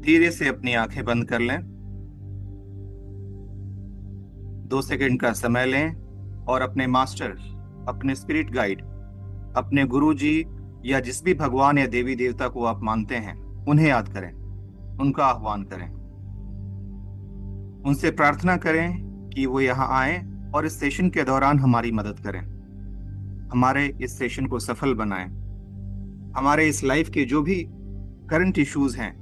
धीरे से अपनी आंखें बंद कर लें। 2 सेकंड का समय लें और अपने मास्टर, अपने स्पिरिट गाइड, अपने गुरु जी या जिस भी भगवान या देवी देवता को आप मानते हैं उन्हें याद करें, उनका आह्वान करें, उनसे प्रार्थना करें कि वो यहाँ आए और इस सेशन के दौरान हमारी मदद करें, हमारे इस सेशन को सफल बनाएं, हमारे इस लाइफ के जो भी करंट इश्यूज हैं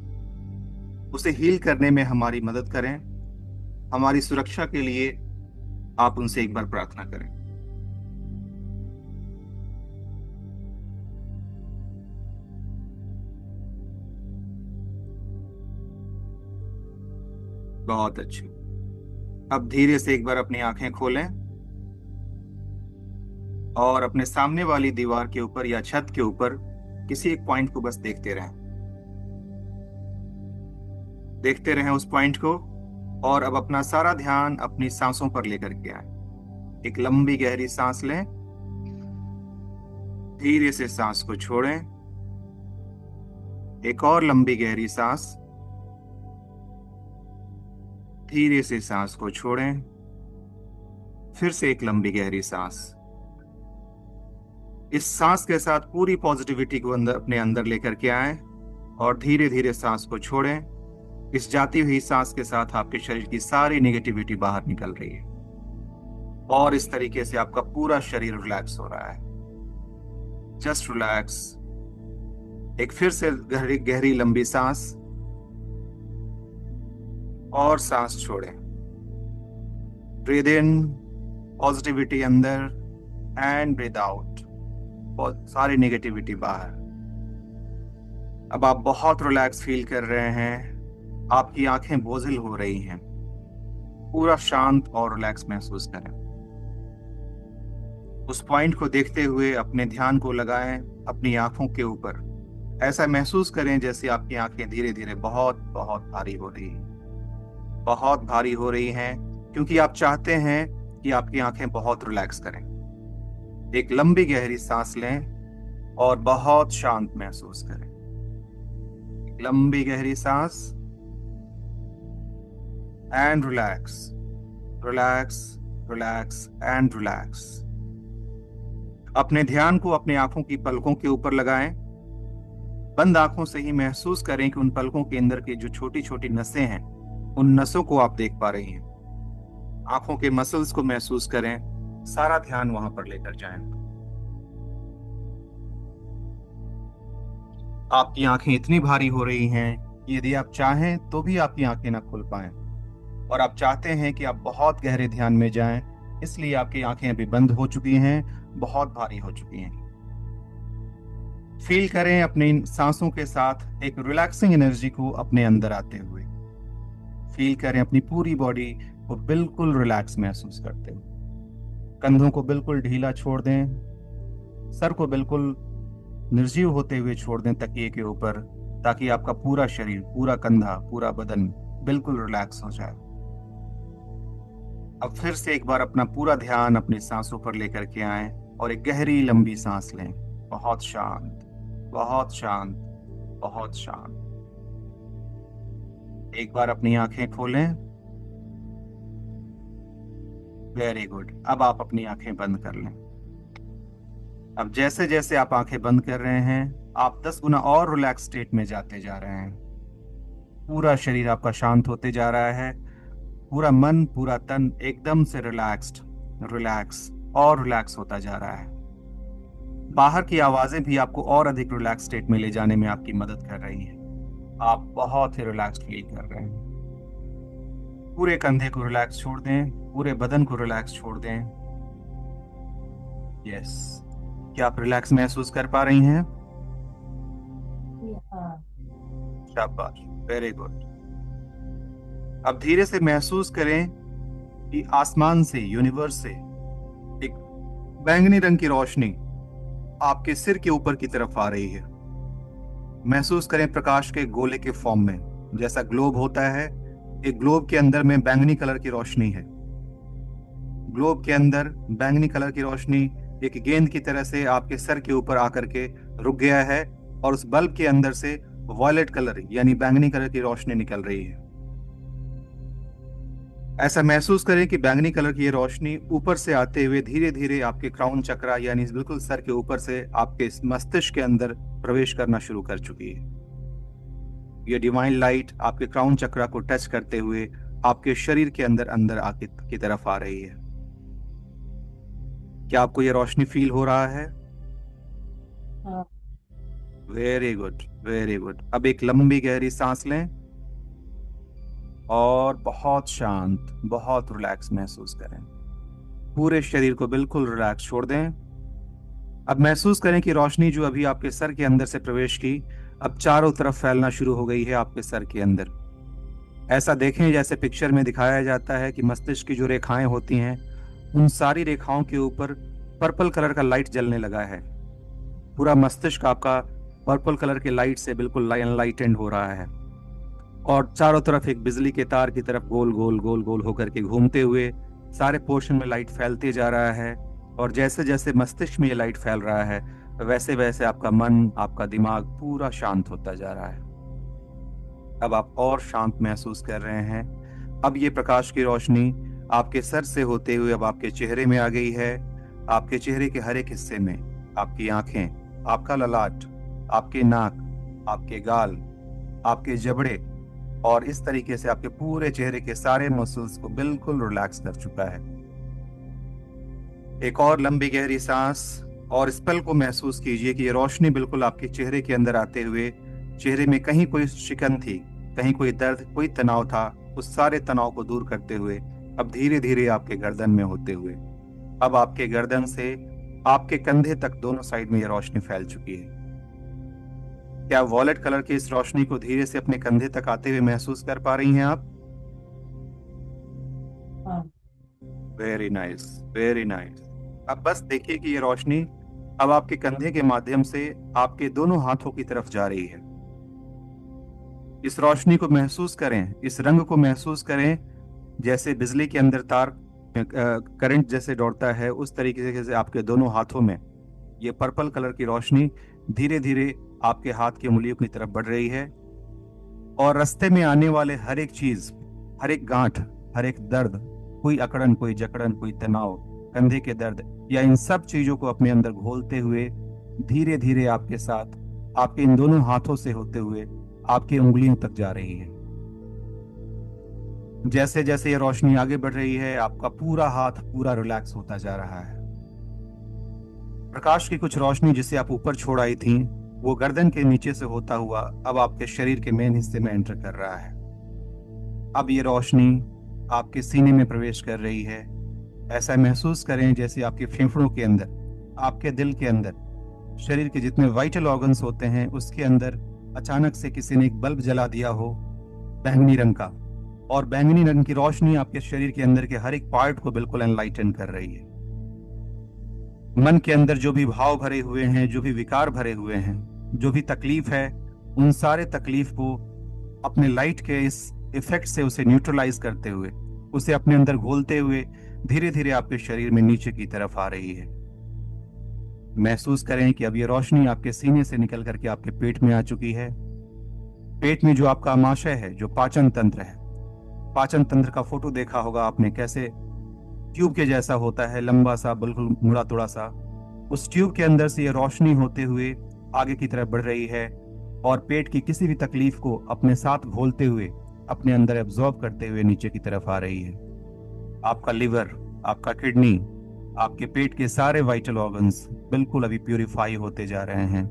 उसे हील करने में हमारी मदद करें। हमारी सुरक्षा के लिए आप उनसे एक बार प्रार्थना करें। बहुत अच्छे। अब धीरे से एक बार अपनी आंखें खोलें और अपने सामने वाली दीवार के ऊपर या छत के ऊपर किसी एक पॉइंट को बस देखते रहें, देखते रहें उस पॉइंट को। और अब अपना सारा ध्यान अपनी सांसों पर लेकर के आए। एक लंबी गहरी सांस लें, धीरे से सांस को छोड़ें। एक और लंबी गहरी सांस, धीरे से सांस को छोड़ें। फिर से एक लंबी गहरी सांस। इस सांस के साथ पूरी पॉजिटिविटी को अपने अंदर लेकर के आए और धीरे धीरे सांस को छोड़ें। इस जाती हुई सांस के साथ आपके शरीर की सारी नेगेटिविटी बाहर निकल रही है और इस तरीके से आपका पूरा शरीर रिलैक्स हो रहा है। Just relax. एक फिर से गहरी गहरी लंबी सांस और सांस छोड़ें। ब्रीद इन पॉजिटिविटी अंदर एंड ब्रीद आउट सारी नेगेटिविटी बाहर। अब आप बहुत रिलैक्स फील कर रहे हैं। आपकी आंखें बोझिल हो रही हैं। पूरा शांत और रिलैक्स महसूस करें। उस पॉइंट को देखते हुए अपने ध्यान को लगाएं अपनी आंखों के ऊपर। ऐसा महसूस करें जैसे आपकी आंखें धीरे धीरे बहुत बहुत भारी हो रही हैं, बहुत भारी हो रही हैं, क्योंकि आप चाहते हैं कि आपकी आंखें बहुत रिलैक्स करें। एक लंबी गहरी सांस लें और बहुत शांत महसूस करें। एक लंबी गहरी सांस and relax, relax, relax and relax. अपने ध्यान को अपने आंखों की पलकों के ऊपर लगाएं। बंद आंखों से ही महसूस करें कि उन पलकों के अंदर की जो छोटी छोटी नसें हैं उन नसों को आप देख पा रही हैं। आंखों के मसल्स को महसूस करें। सारा ध्यान वहां पर लेकर जाएं। आपकी आंखें इतनी भारी हो रही हैं कि यदि आप चाहें तो भी आपकी आंखें ना खुल पाएं, और आप चाहते हैं कि आप बहुत गहरे ध्यान में जाएं, इसलिए आपकी आंखें अभी बंद हो चुकी हैं, बहुत भारी हो चुकी हैं। फील करें अपनी इन सांसों के साथ एक रिलैक्सिंग एनर्जी को अपने अंदर आते हुए। फील करें अपनी पूरी बॉडी को बिल्कुल रिलैक्स महसूस करते हुए। कंधों को बिल्कुल ढीला छोड़ दें। सर को बिल्कुल निर्जीव होते हुए छोड़ दें तकिए के ऊपर, ताकि आपका पूरा शरीर, पूरा कंधा, पूरा बदन बिल्कुल रिलैक्स हो जाए। अब फिर से एक बार अपना पूरा ध्यान अपनी सांसों पर लेकर के आए और एक गहरी लंबी सांस लें। बहुत शांत, बहुत शांत, बहुत शांत। एक बार अपनी आंखें खोलें। Very good. अब आप अपनी आंखें बंद कर लें। अब जैसे जैसे आप आंखें बंद कर रहे हैं, आप 10 गुना और रिलैक्स स्टेट में जाते जा रहे हैं। पूरा शरीर आपका शांत होते जा रहा है। पूरा मन, पूरा तन एकदम से रिलैक्स्ड, रिलैक्स और रिलैक्स होता जा रहा है। बाहर की आवाजें भी आपको और अधिक रिलैक्स स्टेट में ले जाने में आपकी मदद कर रही हैं। आप बहुत ही रिलैक्स्ड फील कर रहे हैं। पूरे कंधे को रिलैक्स छोड़ दें, पूरे बदन को रिलैक्स छोड़ दें। यस। क्या आप रिलैक्स महसूस कर पा रही हैं? शाबाश, वेरी गुड। अब धीरे से महसूस करें कि आसमान से, यूनिवर्स से एक बैंगनी रंग की रोशनी आपके सिर के ऊपर की तरफ आ रही है। महसूस करें प्रकाश के गोले के फॉर्म में, जैसा ग्लोब होता है। एक ग्लोब के अंदर में बैंगनी कलर की रोशनी है। ग्लोब के अंदर बैंगनी कलर की रोशनी एक गेंद की तरह से आपके सर के ऊपर आकर के रुक गया है, और उस बल्ब के अंदर से वॉयलेट कलर यानी बैंगनी कलर की रोशनी निकल रही है। ऐसा महसूस करें कि बैंगनी कलर की ये रोशनी ऊपर से आते हुए धीरे धीरे आपके क्राउन चक्रा यानी बिल्कुल सर के ऊपर से आपके इस मस्तिष्क के अंदर प्रवेश करना शुरू कर चुकी है। ये डिवाइन लाइट आपके क्राउन चक्रा को टच करते हुए आपके शरीर के अंदर अंदर आके की तरफ आ रही है। क्या आपको ये रोशनी फील हो रहा है? हाँ। Very good, very good. अब एक लंबी गहरी सांस लें और बहुत शांत, बहुत रिलैक्स महसूस करें। पूरे शरीर को बिल्कुल रिलैक्स छोड़ दें। अब महसूस करें कि रोशनी जो अभी आपके सर के अंदर से प्रवेश की, अब चारों तरफ फैलना शुरू हो गई है आपके सर के अंदर। ऐसा देखें जैसे पिक्चर में दिखाया जाता है कि मस्तिष्क की जो रेखाएं होती हैं, उन सारी रेखाओं के ऊपर पर्पल कलर का लाइट जलने लगा है। पूरा मस्तिष्क आपका पर्पल कलर के लाइट से बिल्कुल एनलाइटेंड हो रहा है और चारों तरफ एक बिजली के तार की तरफ गोल गोल गोल गोल होकर के घूमते हुए सारे पोर्शन में लाइट फैलते जा रहा है। और जैसे जैसे मस्तिष्क में ये लाइट फैल रहा है, वैसे वैसे आपका मन, आपका दिमाग पूरा शांत होता जा रहा है। अब आप और शांत महसूस कर रहे हैं। अब ये प्रकाश की रोशनी आपके सर से होते हुए अब आपके चेहरे में आ गई है। आपके चेहरे के हर एक हिस्से में आपकी आंखें, आपका ललाट, आपके नाक, आपके गाल, आपके जबड़े और इस तरीके से आपके पूरे चेहरे के सारे मसल्स को बिल्कुल रिलैक्स कर चुका है। एक और लंबी गहरी सांस और इस पल को महसूस कीजिए कि ये रोशनी बिल्कुल आपके चेहरे के अंदर आते हुए चेहरे में कहीं कोई शिकन थी, कहीं कोई दर्द, कोई तनाव था, उस सारे तनाव को दूर करते हुए अब धीरे धीरे आपके गर्दन में होते हुए अब आपके गर्दन से आपके कंधे तक दोनों साइड में ये रोशनी फैल चुकी है। क्या वॉलेट कलर की इस रोशनी को धीरे से अपने कंधे तक आते हुए महसूस कर पा रही हैं आप? हाँ। Very nice, very nice. अब बस देखिए कि ये रोशनी अब आपके कंधे के माध्यम से आपके दोनों हाथों की तरफ जा रही है। इस रोशनी को महसूस करें, इस रंग को महसूस करें, जैसे बिजली के अंदर तार करंट जैसे दौड़ता है, उस तरीके से आपके दोनों हाथों में ये पर्पल कलर की रोशनी धीरे धीरे आपके हाथ की उंगलियों की तरफ बढ़ रही है। और रास्ते में आने वाले हर एक चीज, हर एक गांठ, हर एक दर्द, कोई अकड़न, कोई जकड़न, कोई तनाव, कंधे के दर्द, या इन सब चीजों को अपने अंदर घोलते हुए धीरे धीरे आपके साथ आपके इन दोनों हाथों से होते हुए आपकी उंगलियों तक जा रही है। जैसे जैसे ये रोशनी आगे बढ़ रही है, आपका पूरा हाथ पूरा रिलैक्स होता जा रहा है। प्रकाश की कुछ रोशनी जिसे आप ऊपर छोड़ आई थी, वो गर्दन के नीचे से होता हुआ अब आपके शरीर के मेन हिस्से में एंटर कर रहा है। अब ये रोशनी आपके सीने में प्रवेश कर रही है। ऐसा महसूस करें जैसे आपके फेफड़ों के अंदर, आपके दिल के अंदर, शरीर के जितने वाइटल ऑर्गन्स होते हैं उसके अंदर अचानक से किसी ने एक बल्ब जला दिया हो बैंगनी रंग का, और बैंगनी रंग की रोशनी आपके शरीर के अंदर के हर एक पार्ट को बिल्कुल एनलाइटन कर रही है। मन के अंदर जो भी भाव भरे हुए हैं, जो भी विकार भरे हुए हैं, जो भी तकलीफ है, उन सारे तकलीफ को अपने लाइट के इस इफेक्ट से उसे न्यूट्रलाइज करते हुए, उसे अपने अंदर घोलते हुए धीरे धीरे आपके शरीर में नीचे की तरफ आ रही है। महसूस करें कि अब ये रोशनी आपके सीने से निकल करके आपके पेट में आ चुकी है। पेट में जो आपका आमाशय है, जो पाचन तंत्र है, पाचन तंत्र का फोटो देखा होगा आपने, कैसे ट्यूब के जैसा होता है, लंबा सा, बिल्कुल मुड़ा तुड़ा सा। उस ट्यूब के अंदर से ये रोशनी होते हुए आगे की तरफ बढ़ रही है और पेट की किसी भी तकलीफ को अपने साथ घोलते हुए अपने अंदर एब्जॉर्ब करते हुए नीचे की तरफ आ रही है। आपका लिवर, आपका किडनी, आपके पेट के सारे वाइटल ऑर्गन्स बिल्कुल अभी प्यूरिफाई होते जा रहे हैं।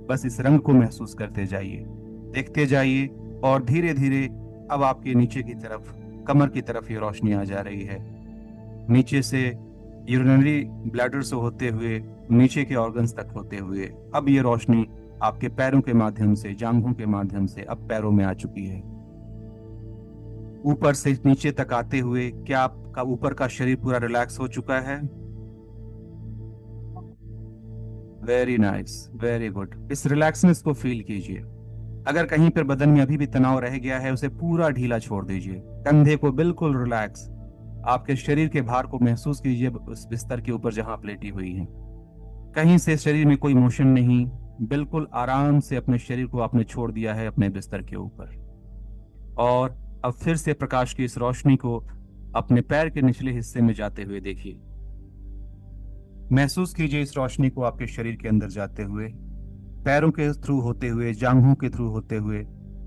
बस इस रंग को महसूस करते जाइए, देखते जाइए, और धीरे धीरे अब आपके नीचे की तरफ, कमर की तरफ ये रोशनी आ जा रही है। नीचे से यूरिनरी ब्लैडर से होते हुए नीचे के ऑर्गन्स तक होते हुए अब ये रोशनी आपके पैरों के माध्यम से, जांघों के माध्यम से अब पैरों में आ चुकी है। ऊपर से नीचे तक आते हुए क्या आपका ऊपर का शरीर पूरा रिलैक्स हो चुका है? Very nice, very good. इस रिलैक्सनेस को फील कीजिए। अगर कहीं पर बदन में अभी भी तनाव रह गया है, उसे पूरा ढीला छोड़ दीजिए। कंधे को बिल्कुल रिलैक्स, आपके शरीर के भार को महसूस कीजिए उस बिस्तर के ऊपर जहां आप लेटी हुई हैं। कहीं से शरीर में कोई मोशन नहीं, बिल्कुल आराम से अपने शरीर को आपने छोड़ दिया है अपने बिस्तर के ऊपर। और अब फिर से प्रकाश की इस रोशनी को अपने पैर के निचले हिस्से में जाते हुए देखिए। महसूस कीजिए इस रोशनी को आपके शरीर के अंदर जाते हुए, पैरों के थ्रू होते हुए, जांघों के थ्रू होते हुए।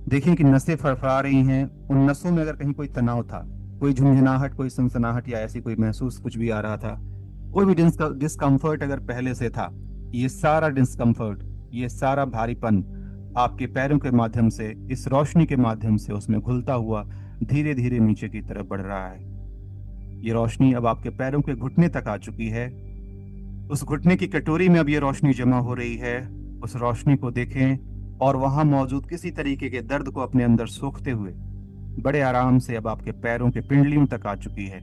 देखिए कि नसें फड़फड़ा रही हैं। उन नसों में अगर कहीं कोई तनाव था, कोई झुंझुनाहट, कोई सनसनाहट या ऐसी कोई महसूस कुछ भी आ रहा था, कोई भी डिस्कम्फर्ट अगर पहले से था, ये सारा डिस्कम्फर्ट, ये सारा भारीपन आपके पैरों के माध्यम से, इस रोशनी के माध्यम से उसमें घुलता हुआ धीरे धीरे नीचे की तरफ बढ़ रहा है। ये रोशनी अब आपके पैरों के घुटने तक आ चुकी है। उस घुटने की कटोरी में अब ये रोशनी जमा हो रही है। उस रोशनी को देखें और वहां मौजूद किसी तरीके के दर्द को अपने अंदर सोखते हुए बड़े आराम से अब आपके पैरों के पिंडलियों तक आ चुकी है।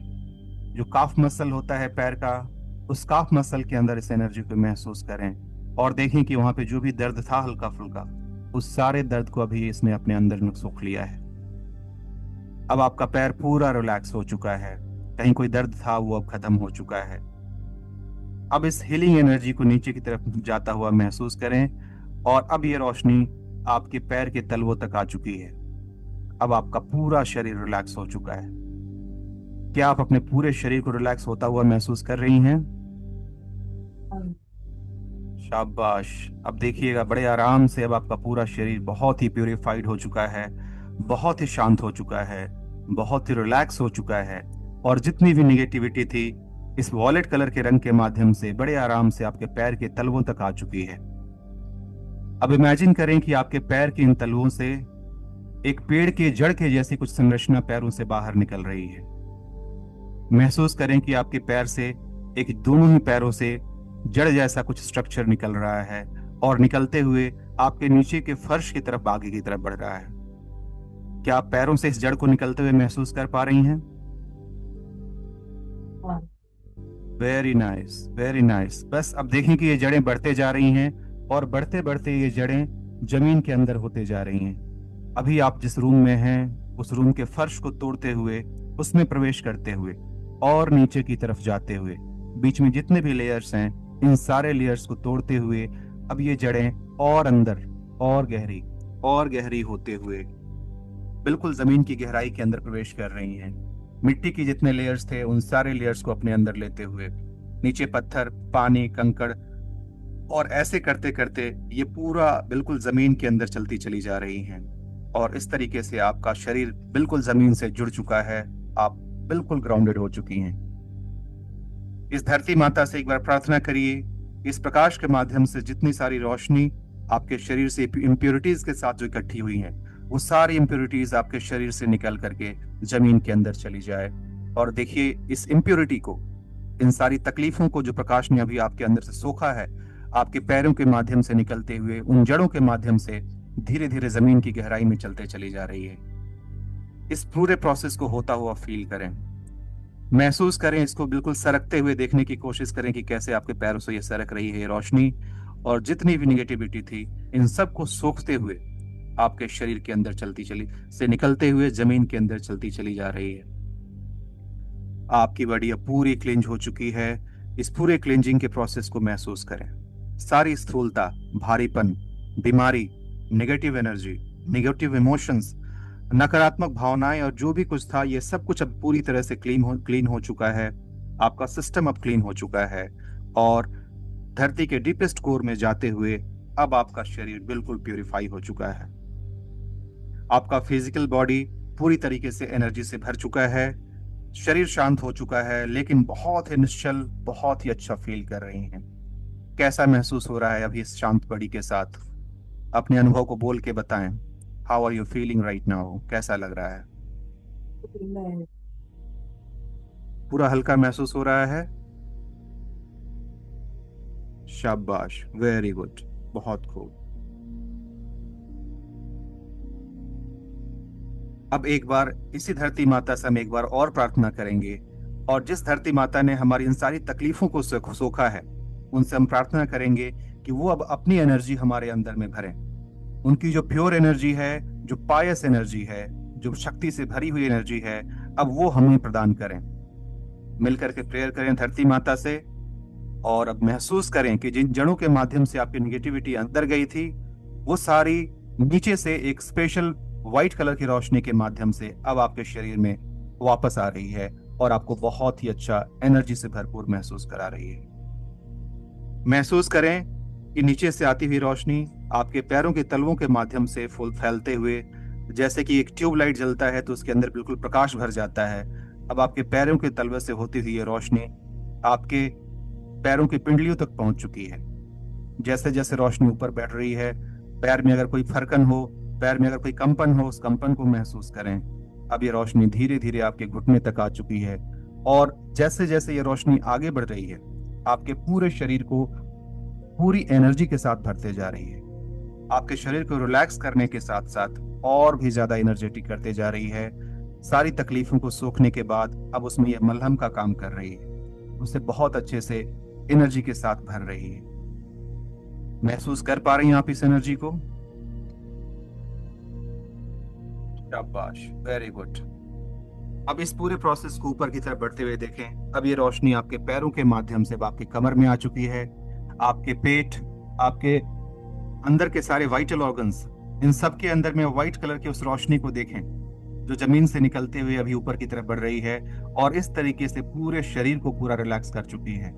जो काफ मसल होता है पैर का, उस काफ मसल के अंदर इस एनर्जी को महसूस करें और देखें कि वहां पे जो भी दर्द था हल्का फुल्का, उस सारे दर्द को अभी इसने अपने अंदर में सोख लिया है। अब आपका पैर पूरा रिलैक्स हो चुका है। कहीं कोई दर्द था वो अब खत्म हो चुका है। अब इस हीलिंग एनर्जी को नीचे की तरफ जाता हुआ महसूस करें और अब ये रोशनी आपके पैर के तलवों तक आ चुकी है। अब आपका पूरा शरीर रिलैक्स हो चुका है। क्या आप अपने पूरे शरीर को रिलैक्स होता हुआ महसूस कर रही हैं? हाँ। शाबाश। अब देखिएगा बड़े आराम से अब आपका पूरा शरीर बहुत ही प्यूरिफाइड हो चुका है, बहुत ही शांत हो चुका है, बहुत ही रिलैक्स हो चुका है। और जितनी भी निगेटिविटी थी इस वॉलेट कलर के रंग के माध्यम से बड़े आराम से आपके पैर के तलवों तक आ चुकी है। अब इमेजिन करें कि आपके पैर के इन तलवों से एक पेड़ के जड़ के जैसी कुछ संरचना पैरों से बाहर निकल रही है। महसूस करें कि आपके पैर से, एक दोनों ही पैरों से जड़ जैसा कुछ स्ट्रक्चर निकल रहा है और निकलते हुए आपके नीचे के फर्श की तरफ, आगे की तरफ बढ़ रहा है। क्या आप पैरों से इस जड़ को निकलते हुए महसूस कर पा रही हैं? हाँ। Very nice, very nice. बस अब देखें कि ये जड़ें बढ़ते जा रही हैं और बढ़ते बढ़ते ये जड़ें जमीन के अंदर होते जा रही हैं। अभी आप जिस रूम में हैं उस रूम के फर्श को तोड़ते हुए, उसमें प्रवेश करते हुए और नीचे की तरफ जाते हुए, बीच में जितने भी लेयर्स हैं इन सारे लेयर्स को तोड़ते हुए अब ये जड़ें और अंदर और गहरी होते हुए बिल्कुल जमीन की गहराई के अंदर प्रवेश कर रही हैं। मिट्टी की जितने लेयर्स थे उन सारे लेयर्स को अपने अंदर लेते हुए नीचे पत्थर, पानी, कंकड़, और ऐसे करते करते ये पूरा बिल्कुल जमीन के अंदर चलती चली जा रही हैं। और इस तरीके से आपका शरीर बिल्कुल जमीन से जुड़ चुका है। आप बिल्कुल ग्राउंडेड हो चुकी हैं। इस धरती माता से एक बार प्रार्थना करिए, इस प्रकाश के माध्यम से जितनी सारी रोशनी आपके शरीर से इम्प्योरिटीज के साथ जो इकट्ठी हुई हैं, वो सारी इम्प्योरिटीज आपके शरीर से निकल करके जमीन के अंदर चली जाए। और देखिए इस इम्प्योरिटी को, इन सारी तकलीफों को जो प्रकाश ने अभी आपके अंदर से सोखा है, आपके पैरों के माध्यम से निकलते हुए उन जड़ों के माध्यम से धीरे धीरे जमीन की गहराई में चलते चली जा रही है। इस पूरे प्रोसेस को होता हुआ फील करें, महसूस करें, इसको बिल्कुल सरकते हुए देखने की कोशिश करें कि कैसे आपके पैरों से ये सरक रही है ये रोशनी। और जितनी भी निगेटिविटी थी इन सबको सोखते हुए आपके शरीर के अंदर चलती चली से निकलते हुए जमीन के अंदर चलती चली जा रही है। आपकी बॉडी अब पूरी क्लींज हो चुकी है। इस पूरे क्लींजिंग के प्रोसेस को महसूस करें। सारी स्थूलता, भारीपन, बीमारी, नेगेटिव एनर्जी, नेगेटिव इमोशंस, नकारात्मक भावनाएं और जो भी कुछ था, ये सब कुछ अब पूरी तरह से क्लीन हो चुका है। आपका सिस्टम अब क्लीन हो चुका है और धरती के डीपेस्ट कोर में जाते हुए अब आपका शरीर बिल्कुल प्यूरिफाई हो चुका है। आपका फिजिकल बॉडी पूरी तरीके से एनर्जी से भर चुका है। शरीर शांत हो चुका है, लेकिन बहुत ही निश्चल, बहुत ही अच्छा फील कर रही हैं। कैसा महसूस हो रहा है अभी इस शांत बॉडी के साथ? अपने अनुभव को बोल के बताएं। How are you feeling right now? कैसा लग रहा है? मैं पूरा हल्का महसूस हो रहा है? शाबाश, वेरी गुड, बहुत खूब। अब एक बार इसी धरती माता से हम एक बार और प्रार्थना करेंगे, और जिस धरती माता ने हमारी इन सारी तकलीफों को सोखा है, उनसे हम प्रार्थना करेंगे कि वो अब अपनी एनर्जी हमारे अंदर में भरें। उनकी जो प्योर एनर्जी है, जो पायस एनर्जी है, जो शक्ति से भरी हुई एनर्जी है, अब वो हमें प्रदान करें। मिलकर के प्रेयर करें धरती माता से। और अब महसूस करें कि जिन जड़ों के माध्यम से आपकी निगेटिविटी अंदर गई थी, वो सारी नीचे से एक स्पेशल व्हाइट कलर की रोशनी के माध्यम से अब आपके शरीर में वापस आ रही है और आपको बहुत ही अच्छा एनर्जी से भरपूर महसूस करा रही है। महसूस करें कि नीचे से आती हुई रोशनी आपके पैरों के तलवों के माध्यम से फूल फैलते हुए, जैसे कि एक ट्यूबलाइट जलता है तो उसके अंदर बिल्कुल प्रकाश भर जाता है। अब आपके पैरों के तलवे से होती हुई ये रोशनी आपके पैरों की पिंडलियों तक पहुंच चुकी है। जैसे जैसे रोशनी ऊपर बढ़ रही है, पैर में अगर कोई फरकन हो, पैर में अगर कोई कंपन हो, उस कंपन को महसूस करें। अब ये रोशनी धीरे धीरे आपके घुटने तक आ चुकी है और जैसे जैसे ये रोशनी आगे बढ़ रही है, आपके पूरे शरीर को पूरी एनर्जी के साथ भरते जा रही है। आपके शरीर को रिलैक्स करने के साथ साथ और भी ज्यादा एनर्जेटिक करते जा रही है। सारी तकलीफों को सोखने के बाद अब उसमें यह मलहम का काम कर रही है, उसे बहुत अच्छे से एनर्जी के साथ भर रही है। महसूस कर पा रही हैं आप इस एनर्जी को? शाबाश, वेरी गुड। अब इस पूरे प्रोसेस को ऊपर की तरफ बढ़ते हुए देखें। अब ये रोशनी आपके पैरों के माध्यम से आपकी कमर में आ चुकी है। आपके पेट, आपके अंदर के सारे वाइटल ऑर्गन्स, इन सब के अंदर में व्हाइट कलर की उस रोशनी को देखें जो जमीन से निकलते हुए अभी ऊपर की तरफ बढ़ रही है और इस तरीके से पूरे शरीर को पूरा रिलैक्स कर चुकी है।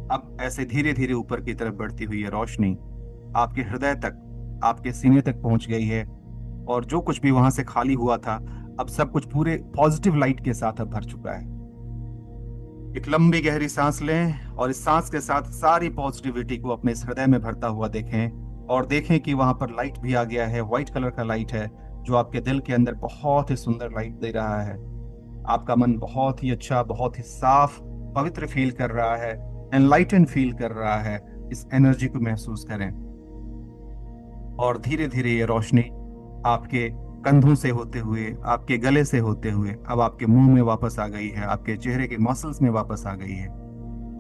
अब ऐसे धीरे धीरे ऊपर की तरफ बढ़ती हुई ये रोशनी आपके हृदय तक, आपके सीने तक पहुंच गई है और जो कुछ भी वहां से खाली हुआ था, अब सब कुछ पूरे पॉजिटिव लाइट के साथ अब भर चुका है। एक लंबी गहरी सांस लें और इस सांस के साथ सारी पॉजिटिविटी को अपने इस हृदय में भरता हुआ देखें और देखें कि वहां पर लाइट भी आ गया है, व्हाइट कलर का लाइट है जो आपके दिल के अंदर बहुत ही सुंदर लाइट दे रहा है। आपका मन बहुत ही अच्छा, बहुत ही साफ, पवित्र फील कर रहा है, एनलाइटन फील कर रहा है। इस एनर्जी को महसूस करें और धीरे धीरे ये रोशनी आपके कंधों से होते हुए, आपके गले से होते हुए अब आपके मुंह में वापस आ गई है, आपके चेहरे के मसल्स में वापस आ गई है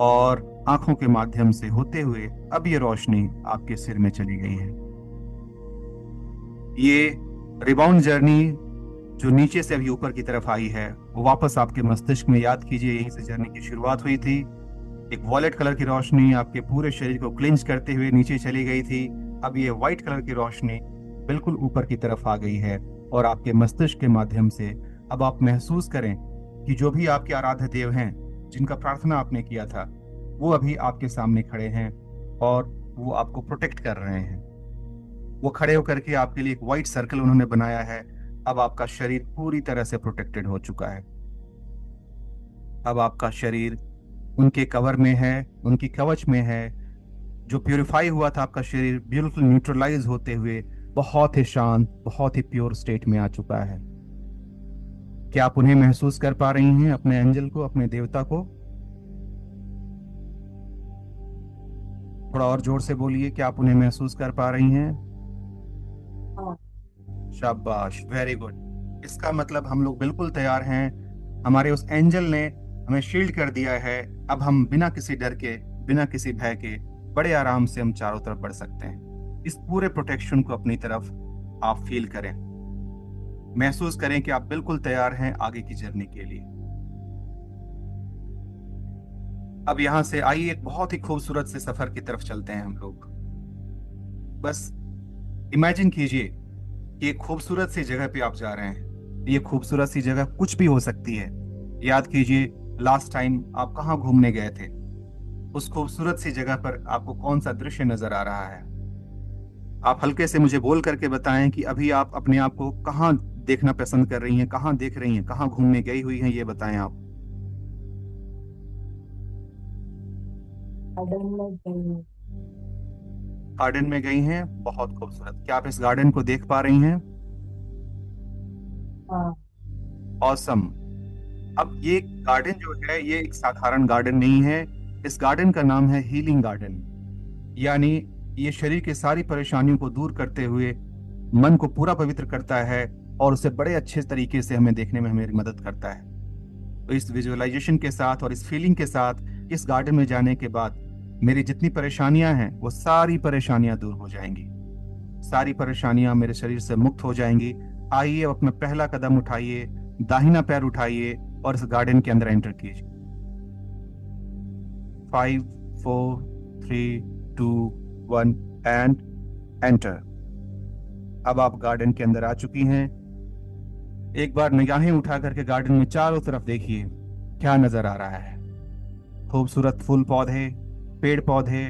और आंखों के माध्यम से होते हुए अब ये रोशनी आपके सिर में चली गई है। ये रिबाउंड जर्नी जो नीचे से अभी ऊपर की तरफ आई है, वो वापस आपके मस्तिष्क में, याद कीजिए यहीं से जर्नी की शुरुआत हुई थी। एक वॉयलेट कलर की रोशनी आपके पूरे शरीर को क्लिंच करते हुए नीचे चली गई थी। अब ये व्हाइट कलर की रोशनी बिल्कुल ऊपर की तरफ आ गई है और आपके मस्तिष्क के माध्यम से अब आप महसूस करें कि जो भी आपके आराध्य देव हैं, जिनका प्रार्थना आपने किया था, वो अभी आपके सामने खड़े हैं और वो आपको प्रोटेक्ट कर रहे हैं। वो खड़े होकर के आपके लिए एक व्हाइट सर्कल उन्होंने बनाया है। अब आपका शरीर पूरी तरह से प्रोटेक्टेड हो चुका है। अब आपका शरीर उनके कवर में है, उनकी कवच में है। जो प्यूरिफाई हुआ था आपका शरीर, बिल्कुल न्यूट्रलाइज होते हुए बहुत ही शांत, बहुत ही प्योर स्टेट में आ चुका है। क्या आप उन्हें महसूस कर पा रही हैं, अपने एंजल को, अपने देवता को? थोड़ा और जोर से बोलिए, क्या आप उन्हें महसूस कर पा रही हैं? हाँ। शाबाश, वेरी गुड। इसका मतलब हम लोग बिल्कुल तैयार हैं। हमारे उस एंजल ने हमें शील्ड कर दिया है। अब हम बिना किसी डर के, बिना किसी भय के बड़े आराम से हम चारों तरफ बढ़ सकते हैं। इस पूरे प्रोटेक्शन को अपनी तरफ आप फील करें, महसूस करें कि आप बिल्कुल तैयार हैं आगे की जर्नी के लिए। अब यहां से आइए एक बहुत ही खूबसूरत से सफर की तरफ चलते हैं हम लोग। बस इमेजिन कीजिए कि एक खूबसूरत सी जगह पे आप जा रहे हैं। ये खूबसूरत सी जगह कुछ भी हो सकती है। याद कीजिए लास्ट टाइम आप कहाँ घूमने गए थे। उस खूबसूरत सी जगह पर आपको कौन सा दृश्य नजर आ रहा है? आप हल्के से मुझे बोल करके बताएं कि अभी आप अपने आप को कहाँ देखना पसंद कर रही हैं, कहाँ देख रही हैं, कहाँ घूमने गई हुई हैं, ये बताएं आप। गार्डन में गई हूँ। गार्डन में गई हैं, बहुत खूबसूरत। क्या आप इस गार्डन को देख पा रही हैं? हाँ। ऑसम। अब ये गार्डन जो है, ये एक साधारण गार्डन नहीं है। इस गार्डन का नाम है हीलिंग गार्डन। यानी ये शरीर की सारी परेशानियों को दूर करते हुए मन को पूरा पवित्र करता है और उसे बड़े अच्छे तरीके से हमें देखने में हमें मदद करता है। तो इस विजुअलाइजेशन के साथ और इस फीलिंग के साथ इस गार्डन में जाने के बाद मेरी जितनी परेशानियां हैं, वो सारी परेशानियां दूर हो जाएंगी। सारी परेशानियां मेरे शरीर से मुक्त हो जाएंगी। आइए अब अपना पहला कदम उठाइए, दाहिना पैर उठाइए और इस गार्डन के अंदर एंटर कीजिए। 5, 4, 3, 2, 1 एंड एंटर। अब आप गार्डन के अंदर आ चुकी हैं। एक बार निगाहें उठा करके गार्डन में चारों तरफ देखिए, क्या नजर आ रहा है। खूबसूरत फूल पौधे, पेड़ पौधे,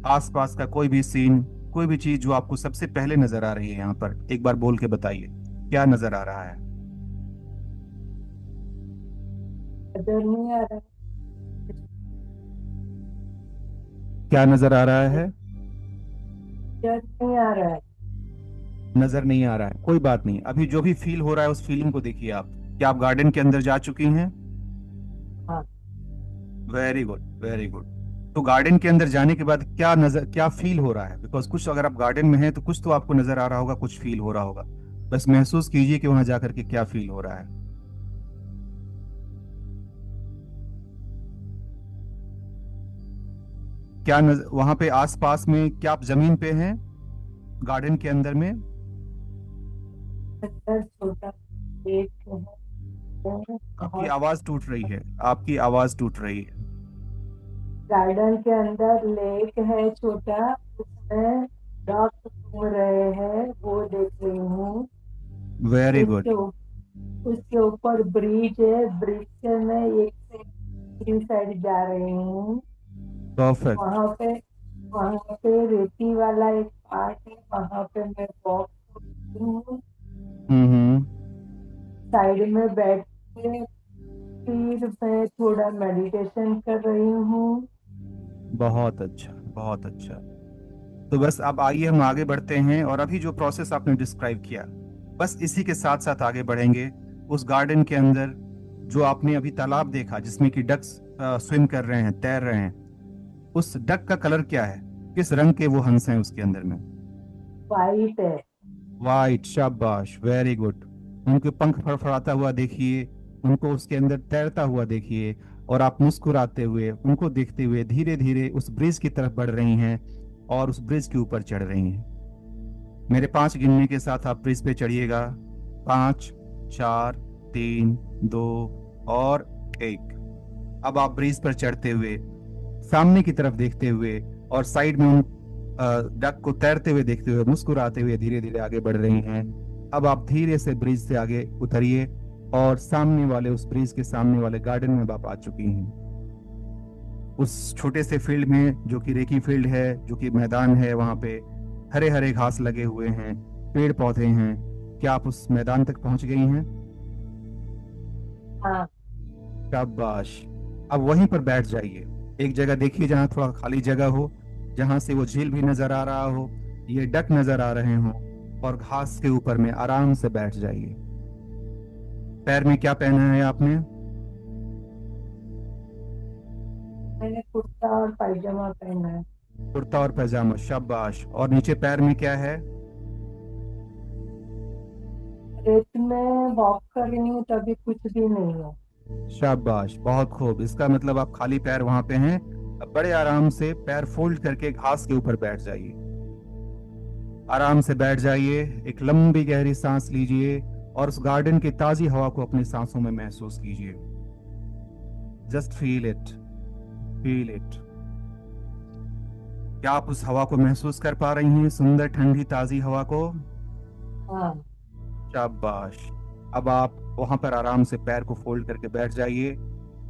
आसपास का कोई भी सीन, कोई भी चीज जो आपको सबसे पहले नजर आ रही है यहाँ पर, एक बार बोल के बताइए क्या नजर आ रहा है। नजर नहीं आ रहा क्या नजर आ रहा है। है? नजर नहीं आ रहा है। नजर नहीं आ रहा है, कोई बात नहीं। अभी जो भी फील हो रहा है उस फीलिंग को देखिए आप। क्या आप गार्डन के अंदर जा चुकी हैं? हाँ। Very good, very good. तो गार्डन के अंदर जाने के बाद क्या फील हो रहा है? बिकॉज कुछ अगर आप गार्डन में हैं तो कुछ तो आपको नजर आ रहा होगा, कुछ फील हो रहा होगा। बस महसूस कीजिए कि वहां जाकर के क्या फील हो रहा है। वहां पे आसपास में क्या आप जमीन पे हैं गार्डन के अंदर में? अंदर छोटा पेट है। आपकी बहुत आवाज टूट रही है, आपकी आवाज टूट रही है। गार्डन के अंदर लेक है छोटा, उसमें डॉग घूम रहे हैं, वो देख रही हूँ। Very good. उसके उसके ऊपर ब्रिज है, ब्रिज से मैं एक से दूसरी साइड जा रही हूँ। परफेक्ट। वहां पे वहां पे रेती वाला एक पार्क है, वहां पे मैं वॉक करती हूँ। हम्म। साइड में बैठ के फिर मैं थोड़ा मेडिटेशन कर रही हूँ। बहुत अच्छा, बहुत अच्छा। तो बस अब आइए हम आगे बढ़ते हैं, और अभी जो प्रोसेस आपने डिस्क्राइब किया, बस इसी के साथ साथ आगे बढ़ेंगे। उस गार्डन के अंदर जो आपने अभी तालाब देखा जिसमें कि डक्स स्विम कर रहे हैं, तैर रहे हैं, उस डक का कलर क्या है? किस रंग के वो हंस हैं उसके अंदर में? वाइट है। वाइट, शाबाश, वेरी गुड। उनके पंख फड़फड़ाता हुआ देखिए, उनको उसके अंदर तैरता हुआ देखिए, और आप मुस्कुराते हुए उनको देखते हुए धीरे धीरे उस ब्रिज की तरफ बढ़ रही हैं और उस ब्रिज के ऊपर चढ़ रही हैं। मेरे 5 गिनने के साथ आप ब्रिज पे चढ़िएगा। 5, 4, 3, 2 और 1। अब आप ब्रिज पर चढ़ते हुए सामने की तरफ देखते हुए और साइड में उन डक को तैरते हुए देखते हुए मुस्कुराते हुए धीरे धीरे आगे बढ़ रही हैं। अब आप धीरे से ब्रिज से आगे उतरिए और सामने वाले उस ब्रिज के सामने वाले गार्डन में अब आप आ चुकी हैं। उस छोटे से फील्ड में, जो कि रेकी फील्ड है, जो कि मैदान है, वहां पे हरे हरे घास लगे हुए हैं, पेड़ पौधे हैं। क्या आप उस मैदान तक पहुंच गई हैं? हाँ। शाबाश। अब वहीं पर बैठ जाइए। एक जगह देखिए जहां थोड़ा खाली जगह हो, जहां से वो झील भी नजर आ रहा हो, ये डक नजर आ रहे हो, और घास के ऊपर में आराम से बैठ जाइए। पैर में क्या पहना है आपने? मैंने कुर्ता और पायजामा पहना है। कुर्ता और पैजामा, शाबाश। और नीचे पैर में क्या है? रेत में वॉक कर रही हूँ, तभी कुछ भी नहीं है। शाबाश, बहुत खूब। इसका मतलब आप खाली पैर वहां पे हैं। अब बड़े आराम से पैर फोल्ड करके घास के ऊपर बैठ जाइए। आराम से बैठ जाइए, एक लंबी गहरी सांस लीजिए और उस गार्डन की ताजी हवा को अपनी सांसों में महसूस कीजिए। Just feel it, feel it. क्या आप उस हवा को महसूस कर पा रही हैं, सुंदर ठंडी ताजी हवा को? हाँ। शाबाश। अब आप वहां पर आराम से पैर को फोल्ड करके बैठ जाइए।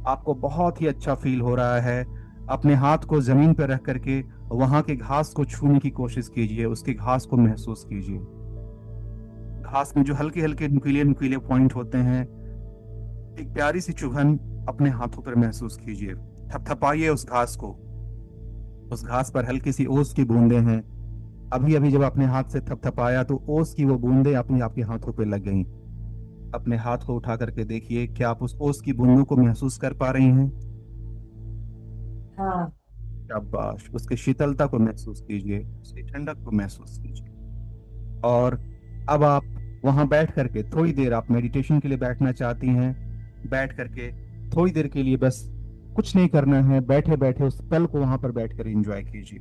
आपको बहुत ही अच्छा फील हो रहा है। अपने हाथ को जमीन पर रख करके वहां के घास को छूने की कोशिश कीजिए, उसके घास को महसूस कीजिए। घास में जो हल्के हल्के नुकीले नुकीले पॉइंट होते हैं, एक प्यारी सी चुभन अपने हाथों पर महसूस कीजिए। थपथपाइए उस घास को। उस घास पर हल्की सी ओस की बूंदें हैं। अभी अभी जब अपने हाथ से थपथपाया तो ओस की वो बूंदें अपनी आपके हाथों पे लग गईं। अपने हाथ को उठा करके देखिए, क्या आप उस ओस की बूंदों को महसूस कर पा रही हैं? हाँ। शाबाश। उसकी शीतलता को महसूस कीजिए, उसकी ठंडक को महसूस कीजिए। और अब आप वहां बैठ करके थोड़ी देर, आप मेडिटेशन के लिए बैठना चाहती हैं, बैठ करके थोड़ी देर के लिए बस कुछ नहीं करना है, बैठे बैठे उस पल को वहां पर बैठकर एंजॉय कीजिए।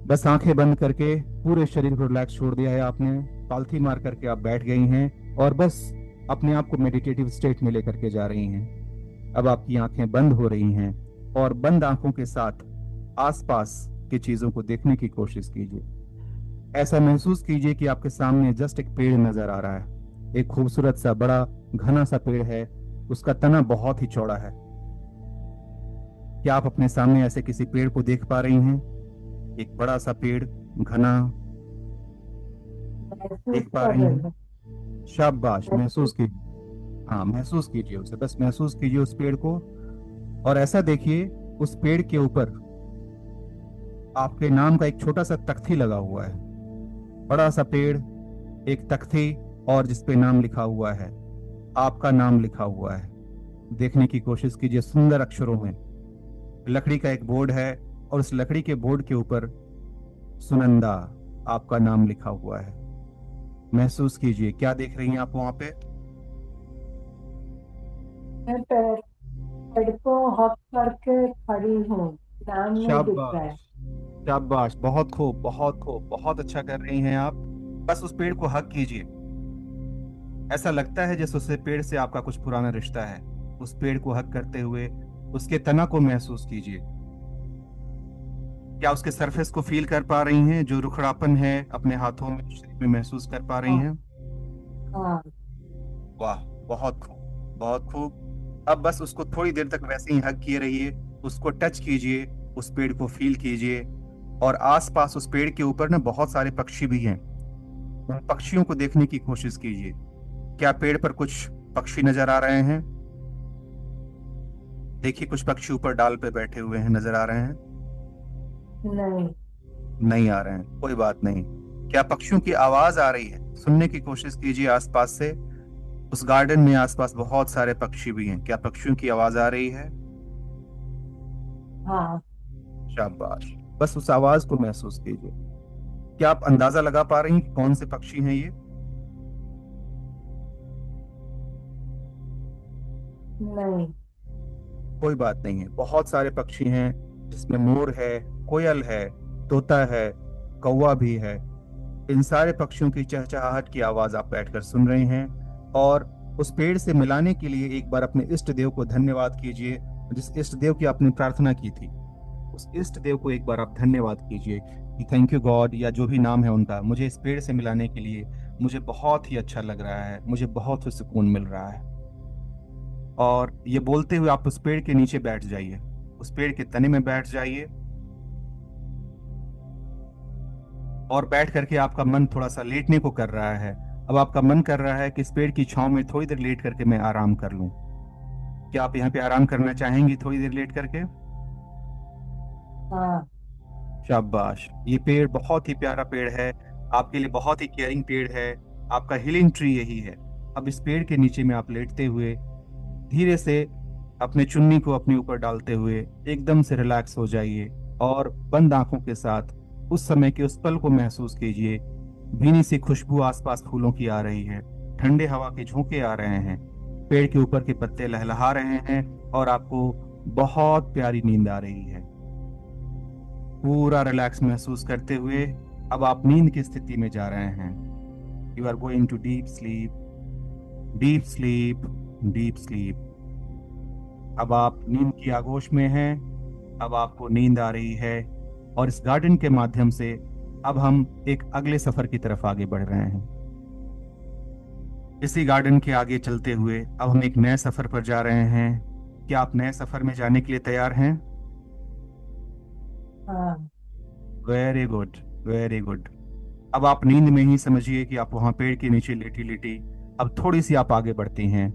बस आंखें बंद करके पूरे शरीर को रिलैक्स छोड़ दिया है आपने, पालथी मार करके आप बैठ गई हैं और बस अपने आप को मेडिटेटिव स्टेट में लेकर के जा रही हैं। अब आपकी आंखें बंद हो रही हैं और बंद आंखों के साथ आसपास की चीजों को देखने की कोशिश कीजिए। ऐसा महसूस कीजिए कि आपके सामने जस्ट एक पेड़ नजर आ रहा है। एक खूबसूरत सा बड़ा घना सा पेड़ है, उसका तना बहुत ही चौड़ा है। क्या आप अपने सामने ऐसे किसी पेड़ को देख पा रही हैं? एक बड़ा सा पेड़, घना, महसूस देख पा कर रही रही हैं? हूँ। शाबाश, महसूस महसूस। कीजिए। हाँ, महसूस कीजिए उसे, बस महसूस कीजिए उस पेड़ को। और ऐसा देखिए, उस पेड़ के ऊपर आपके नाम का एक छोटा सा तख्ती लगा हुआ है। बड़ा सा पेड़, एक तख्ती, और जिसपे नाम लिखा हुआ है, आपका नाम लिखा हुआ है। देखने की कोशिश कीजिए सुंदर अक्षरों में। लकड़ी का एक बोर्ड है, और उस लकड़ी के बोर्ड के ऊपर सुनंदा, आपका नाम लिखा हुआ है। महसूस कीजिए, क्या देख रही हैं आप वहां पे? मैं पेड़ को हक करके खड़ी हूँ। नाम नहीं दिख रहा शाबाश, है। शाबाश, बहुत खूब, बहुत खूब, बहुत अच्छा कर रही हैं आप। बस उस पेड़ को हक कीजिए। ऐसा लगता है जैसे उससे पेड़ से आपका कुछ पुराना रिश्ता है। उस पेड़ को हक करते हुए उसके तना को महसूस कीजिए। क्या उसके सरफेस को फील कर पा रही हैं? जो रुखड़ापन है अपने हाथों में, शरीर में महसूस कर पा रही हाँ। हैं? हाँ। वाह, बहुत खूब, बहुत खूब। अब बस उसको थोड़ी देर तक वैसे ही हग किए रहिए। उसको टच कीजिए, उस पेड़ को फील कीजिए। और आसपास उस पेड़ के ऊपर ना बहुत सारे पक्षी भी हैं। उन पक्षियों को देखने की कोशिश कीजिए। क्या पेड़ पर कुछ पक्षी नजर आ रहे हैं? देखिए, कुछ पक्षी ऊपर डाल पे बैठे हुए हैं, नजर आ रहे हैं? नहीं। नहीं आ रहे हैं, कोई बात नहीं। क्या पक्षियों की आवाज आ रही है? सुनने की कोशिश कीजिए आसपास से। उस गार्डन में आसपास बहुत सारे पक्षी भी हैं, क्या पक्षियों की आवाज आ रही है? हाँ। शाबाश, बस उस आवाज को महसूस कीजिए। क्या आप अंदाजा लगा पा रही हैं कि कौन से पक्षी हैं ये? नहीं। कोई बात नहीं है, बहुत सारे पक्षी हैं, जिसमें मोर है, कोयल है, तोता है, कौवा भी है। इन सारे पक्षियों की चहचहाहट की आवाज आप बैठकर सुन रहे हैं। और उस पेड़ से मिलाने के लिए एक बार अपने इष्ट देव को धन्यवाद कीजिए। जिस इष्ट देव की आपने प्रार्थना की थी, उस इष्ट देव को एक बार आप धन्यवाद कीजिए कि थैंक यू गॉड, या जो भी नाम है उनका, मुझे इस पेड़ से मिलाने के लिए मुझे बहुत ही अच्छा लग रहा है, मुझे बहुत ही सुकून मिल रहा है। और ये बोलते हुए आप उस पेड़ के नीचे बैठ जाइए, उस पेड़ के तने में बैठ जाइए। और बैठ करके आपका मन थोड़ा सा लेटने को कर रहा है। अब आपका मन कर रहा है कि इस पेड़ की छांव में थोड़ी देर लेट करके मैं आराम कर लूं। क्या आप यहाँ पे आराम करना चाहेंगी थोड़ी देर लेट करके? हाँ। शाबाश, ये पेड़ बहुत ही प्यारा पेड़ है, आपके लिए बहुत ही केयरिंग पेड़ है। आपका हीलिंग ट्री यही है। अब इस पेड़ के नीचे में आप लेटते हुए धीरे से अपने चुन्नी को अपने ऊपर डालते हुए एकदम से रिलैक्स हो जाइए। और बंद आंखों के साथ उस समय के उस पल को महसूस कीजिए। भीनी सी खुशबू आसपास फूलों की आ रही है, ठंडे हवा के झोंके आ रहे हैं, पेड़ के ऊपर के पत्ते लहलहा रहे हैं, और आपको बहुत प्यारी नींद आ रही है। पूरा रिलैक्स महसूस करते हुए अब आप नींद की स्थिति में जा रहे हैं। You are going to deep sleep, deep sleep, deep sleep. अब आप नींद की आगोश में हैं। अब आपको नींद आ रही है। और इस गार्डन के माध्यम से अब हम एक अगले सफर की तरफ आगे बढ़ रहे हैं। इसी गार्डन के आगे चलते हुए अब हम एक नए सफर पर जा रहे हैं। क्या आप नए सफर में जाने के लिए तैयार हैं? हाँ। Very good, very good. अब आप नींद में ही समझिए कि आप वहां पेड़ के नीचे लेटी लेटी अब थोड़ी सी आप आगे बढ़ती हैं।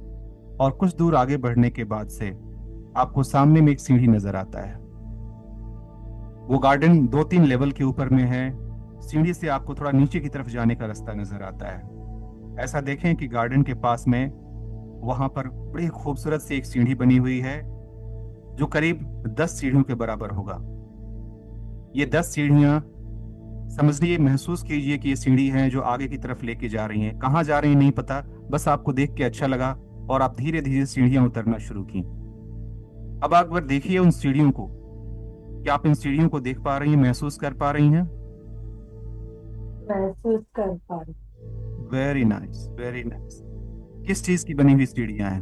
और कुछ दूर आगे बढ़ने के बाद से आपको सामने में एक सीढ़ी नजर आता है। वो गार्डन 2-3 लेवल के ऊपर में है। सीढ़ी से आपको थोड़ा नीचे की तरफ जाने का रास्ता नजर आता है। ऐसा देखें कि गार्डन के पास में वहां पर बड़ी खूबसूरत सी एक सीढ़ी बनी हुई है, जो करीब 10 सीढ़ियों के बराबर होगा। ये 10 सीढ़ियां, समझिए, महसूस कीजिए कि ये सीढ़ी हैं जो आगे की तरफ लेके जा रही हैं। कहाँ जा रही हैं नहीं पता, बस आपको देख के अच्छा लगा और आप धीरे धीरे सीढ़ियां उतरना शुरू की। अब आप अगर देखिए उन सीढ़ियों को, क्या आप इन सीढ़ियों को देख पा रही हैं, महसूस कर पा रही हैं? महसूस कर पा रही। Very nice, very nice. किस चीज की बनी हुई सीढ़ियां हैं?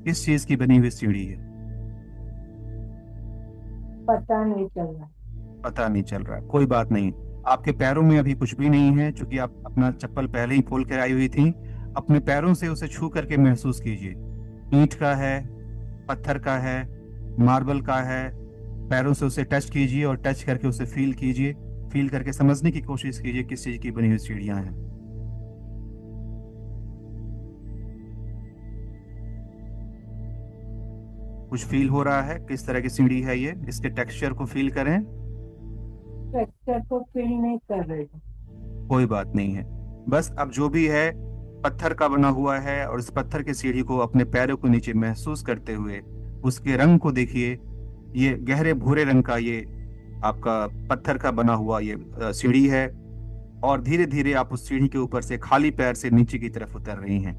किस चीज की बनी हुई सीढ़ी है? पता नहीं चल रहा। पता नहीं चल रहा है, कोई बात नहीं। आपके पैरों में अभी कुछ भी नहीं है, क्योंकि आप अपना चप्पल पहले ही खोल कर आई हुई थी। अपने पैरों से उसे छू करके महसूस कीजिए। ईंट का है, पत्थर का है, मार्बल का है। पैरों से उसे टच कीजिए और टच करके उसे फील कीजिए। फील करके समझने की कोशिश कीजिए किस चीज की बनी हुई सीढ़ियां हैं। कुछ फील हो रहा है? किस तरह की सीढ़ी है ये? इसके टेक्सचर को फील करें। टेक्सचर को फील नहीं कर रही हूँ। कोई बात नहीं है। बस अब जो भी है पत्थर का बना हुआ है, और इस पत्थर की सीढ़ी को अपने पैरों को नीचे महसूस करते हुए उसके रंग को देखिए। ये गहरे भूरे रंग का ये आपका पत्थर का बना हुआ ये सीढ़ी है। और धीरे धीरे आप उस सीढ़ी के ऊपर से खाली पैर से नीचे की तरफ उतर रही हैं।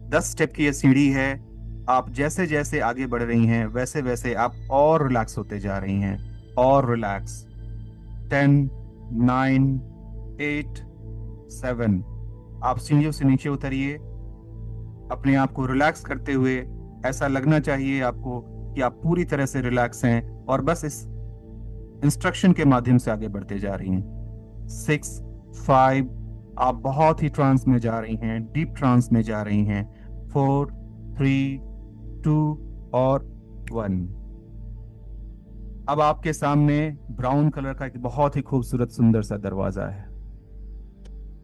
10 स्टेप की ये सीढ़ी है। आप जैसे जैसे आगे बढ़ रही हैं वैसे वैसे आप और रिलैक्स होते जा रही हैं, और रिलैक्स। 10, 9, 8, 7। आप सीढ़ियों से नीचे उतरिए, अपने आप को रिलैक्स करते हुए। ऐसा लगना चाहिए आपको कि आप पूरी तरह से रिलैक्स हैं और बस इस इंस्ट्रक्शन के माध्यम से आगे बढ़ते जा रही हैं। 6, 5। आप बहुत ही ट्रांस में जा रही हैं, डीप ट्रांस में जा रही हैं। 4, 3, 2 और 1। अब आपके सामने ब्राउन कलर का एक बहुत ही खूबसूरत सुंदर सा दरवाजा है।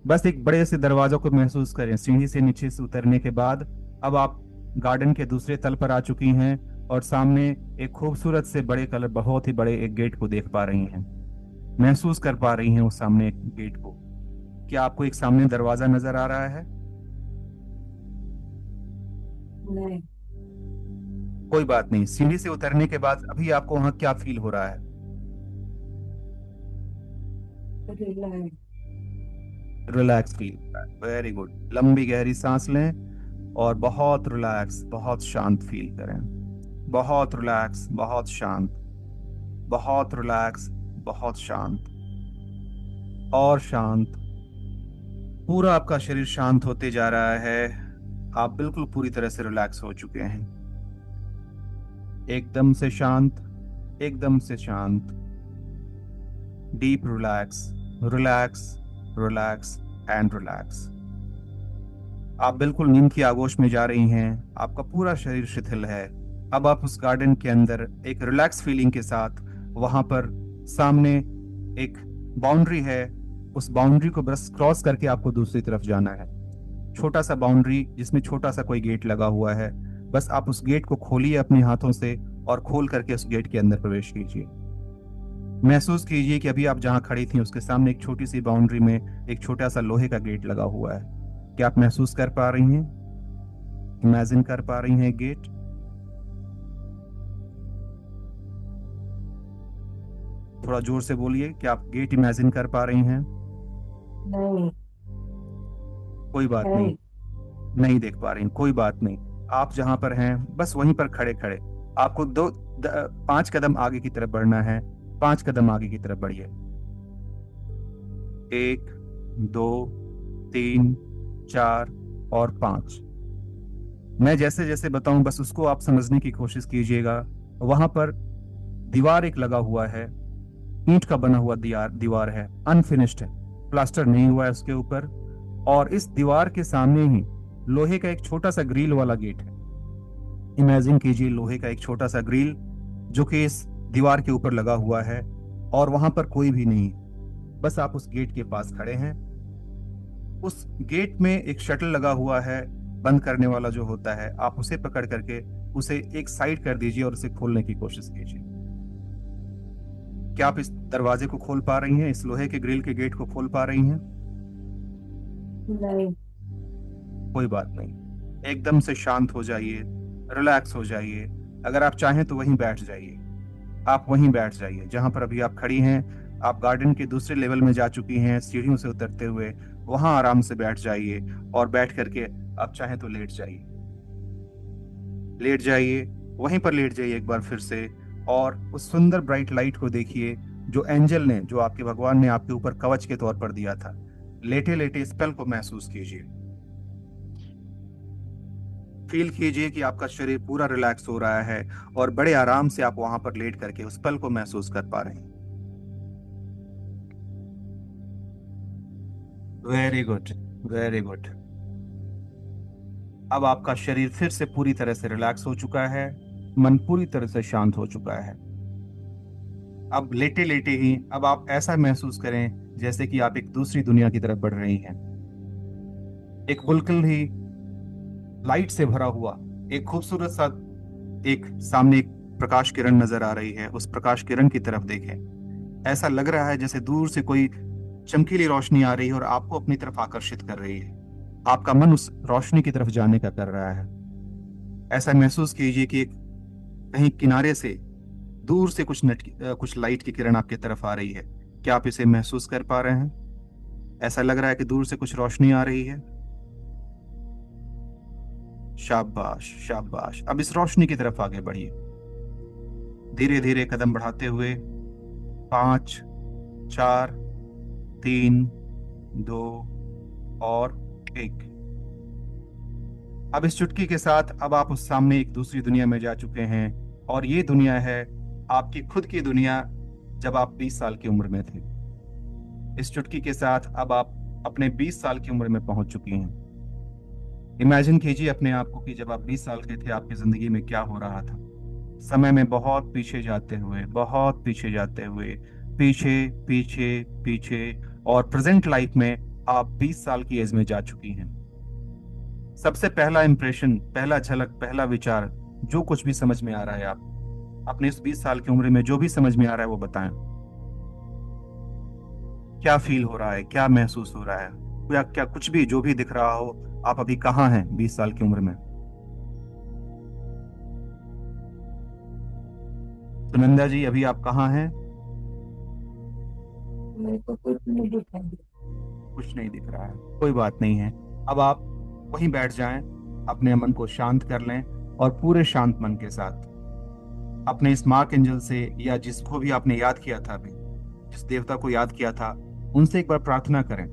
बस एक बड़े से दरवाजा को महसूस करें। सीढ़ी से नीचे से उतरने के बाद अब आप गार्डन के दूसरे तल पर आ चुकी हैं, और सामने एक खूबसूरत से बड़े कलर बहुत ही बड़े एक गेट को देख पा रही हैं। महसूस कर पा रही हैं उस सामने एक गेट को। क्या आपको एक सामने दरवाजा नजर आ रहा है? नहीं। कोई बात नहीं। सीढ़ी से उतरने के बाद अभी आपको वहां क्या फील हो रहा है? रिलैक्स। रिलैक्स फील हो रहा है। Very good. लंबी गहरी सांस लें और बहुत रिलैक्स, बहुत शांत फील करें। बहुत रिलैक्स, बहुत शांत। बहुत रिलैक्स, बहुत शांत। और शांत। पूरा आपका शरीर शांत होते जा रहा है। आप बिल्कुल पूरी तरह से रिलैक्स हो चुके हैं। एकदम से शांत, एकदम से शांत। Deep relax, relax, relax and relax. आप बिल्कुल नींद की आगोश में जा रही हैं। आपका पूरा शरीर शिथिल है। अब आप उस गार्डन के अंदर एक रिलैक्स फीलिंग के साथ, वहां पर सामने एक बाउंड्री है। उस बाउंड्री को बस क्रॉस करके आपको दूसरी तरफ जाना है। छोटा सा बाउंड्री जिसमें छोटा सा कोई गेट लगा हुआ है। बस आप उस गेट को खोलिए अपने हाथों से और खोल करके उस गेट के अंदर प्रवेश कीजिए। महसूस कीजिए कि अभी आप जहां खड़ी थी उसके सामने एक छोटी सी बाउंड्री में एक छोटा सा लोहे का गेट लगा हुआ है। क्या आप महसूस कर पा रही हैं? इमेजिन कर पा रही हैं गेट? थोड़ा जोर से बोलिए, क्या आप गेट इमेजिन कर पा रही हैं? नहीं। कोई बात नहीं। नहीं। नहीं देख पा रही, कोई बात नहीं। आप जहां पर हैं बस वहीं पर खड़े खड़े आपको 5 कदम आगे की तरफ बढ़ना है। 5 कदम आगे की तरफ बढ़िए। 1, 2, 3, 4 और 5। मैं जैसे जैसे बताऊं बस उसको आप समझने की कोशिश कीजिएगा। वहां पर दीवार एक लगा हुआ है। ईंट का बना हुआ दीवार है, अनफिनिश्ड है, प्लास्टर नहीं हुआ है उसके ऊपर। और इस दीवार के सामने ही लोहे का एक छोटा सा ग्रिल वाला गेट है। इमेजिन कीजिए लोहे का एक छोटा सा ग्रिल जो कि इस दीवार के ऊपर लगा हुआ है, और वहां पर कोई भी नहीं। बस आप उस गेट के पास खड़े हैं। उस गेट में एक शटल लगा हुआ है, बंद करने वाला जो होता है। आप उसे पकड़ करके उसे एक साइड कर दीजिए और उसे खोलने की कोशिश कीजिए। क्या आप इस दरवाजे को खोल पा रही हैं? इस लोहे के ग्रिल के गेट को खोल पा रही हैं? नहीं। कोई बात नहीं। एकदम से शांत हो जाइए, रिलैक्स हो जाइए। अगर आप चाहें तो वहीं बैठ जाइए। आप वहीं बैठ जाइए जहां पर अभी आप खड़ी हैं। आप गार्डन के दूसरे लेवल में जा चुकी हैं सीढ़ियों से उतरते हुए। वहां आराम से बैठ जाइए और बैठ करके आप चाहें तो लेट जाइए। लेट जाइए, वहीं पर लेट जाइए एक बार फिर से। और उस सुंदर ब्राइट लाइट को देखिए जो एंजल ने, जो आपके भगवान ने आपके ऊपर कवच के तौर पर दिया था। लेटे लेटे स्पेल को महसूस कीजिए। फील कीजिए कि आपका शरीर पूरा रिलैक्स हो रहा है और बड़े आराम से आप वहां पर लेट करके उस पल को महसूस कर पा रहे हैं। Very good, very good. अब आपका शरीर फिर से पूरी तरह से रिलैक्स हो चुका है, मन पूरी तरह से शांत हो चुका है। अब लेटे लेटे ही अब आप ऐसा महसूस करें जैसे कि आप एक दूसरी दुनिया की तरफ बढ़ रही हैं। एक बिल्कुल ही लाइट से भरा हुआ एक खूबसूरत सा एक सामने एक प्रकाश किरण नजर आ रही है। उस प्रकाश किरण की तरफ देखें। ऐसा लग रहा है जैसे दूर से कोई चमकीली रोशनी आ रही है और आपको अपनी तरफ आकर्षित कर रही है। आपका मन उस रोशनी की तरफ जाने का कर रहा है। ऐसा महसूस कीजिए कि एक कहीं किनारे से दूर से कुछ लाइट की किरण आपकी तरफ आ रही है। क्या आप इसे महसूस कर पा रहे हैं? ऐसा लग रहा है कि दूर से कुछ रोशनी आ रही है। शाबाश, शाबाश। अब इस रोशनी की तरफ आगे बढ़िए, धीरे धीरे कदम बढ़ाते हुए। 5, 4, 3, 2 और 1। अब इस चुटकी के साथ अब आप उस सामने एक दूसरी दुनिया में जा चुके हैं और ये दुनिया है आपकी खुद की दुनिया, जब आप 20 साल की उम्र में थे। इस चुटकी के साथ अब आप अपने 20 साल की उम्र में पहुंच चुकी हैं। इमेजिन कीजिए अपने आप को कि जब आप 20 साल के थे आपकी जिंदगी में क्या हो रहा था। समय में बहुत पीछे जाते हुए, बहुत पीछे जाते हुए, पीछे पीछे पीछे, और प्रेजेंट लाइफ में आप 20 साल की एज में जा चुकी हैं। सबसे पहला इंप्रेशन, पहला झलक, पहला विचार, जो कुछ भी समझ में आ रहा है, आप अपने इस 20 साल की उम्र में जो भी समझ में आ रहा है वो बताएं। क्या फील हो रहा है, क्या महसूस हो रहा है, या क्या कुछ भी जो भी दिख रहा हो। आप अभी कहाँ हैं 20 साल की उम्र में? सुनंदा जी, अभी आप कहाँ हैं? मेरे को कुछ नहीं दिखाई दे। कुछ नहीं दिख रहा है, कोई बात नहीं है। अब आप वहीं बैठ जाएं, अपने मन को शांत कर लें और पूरे शांत मन के साथ अपने इस मार्क एंजल से, या जिसको भी आपने याद किया था अभी, जिस देवता को याद किया था, उनसे एक बार प्रार्थना करें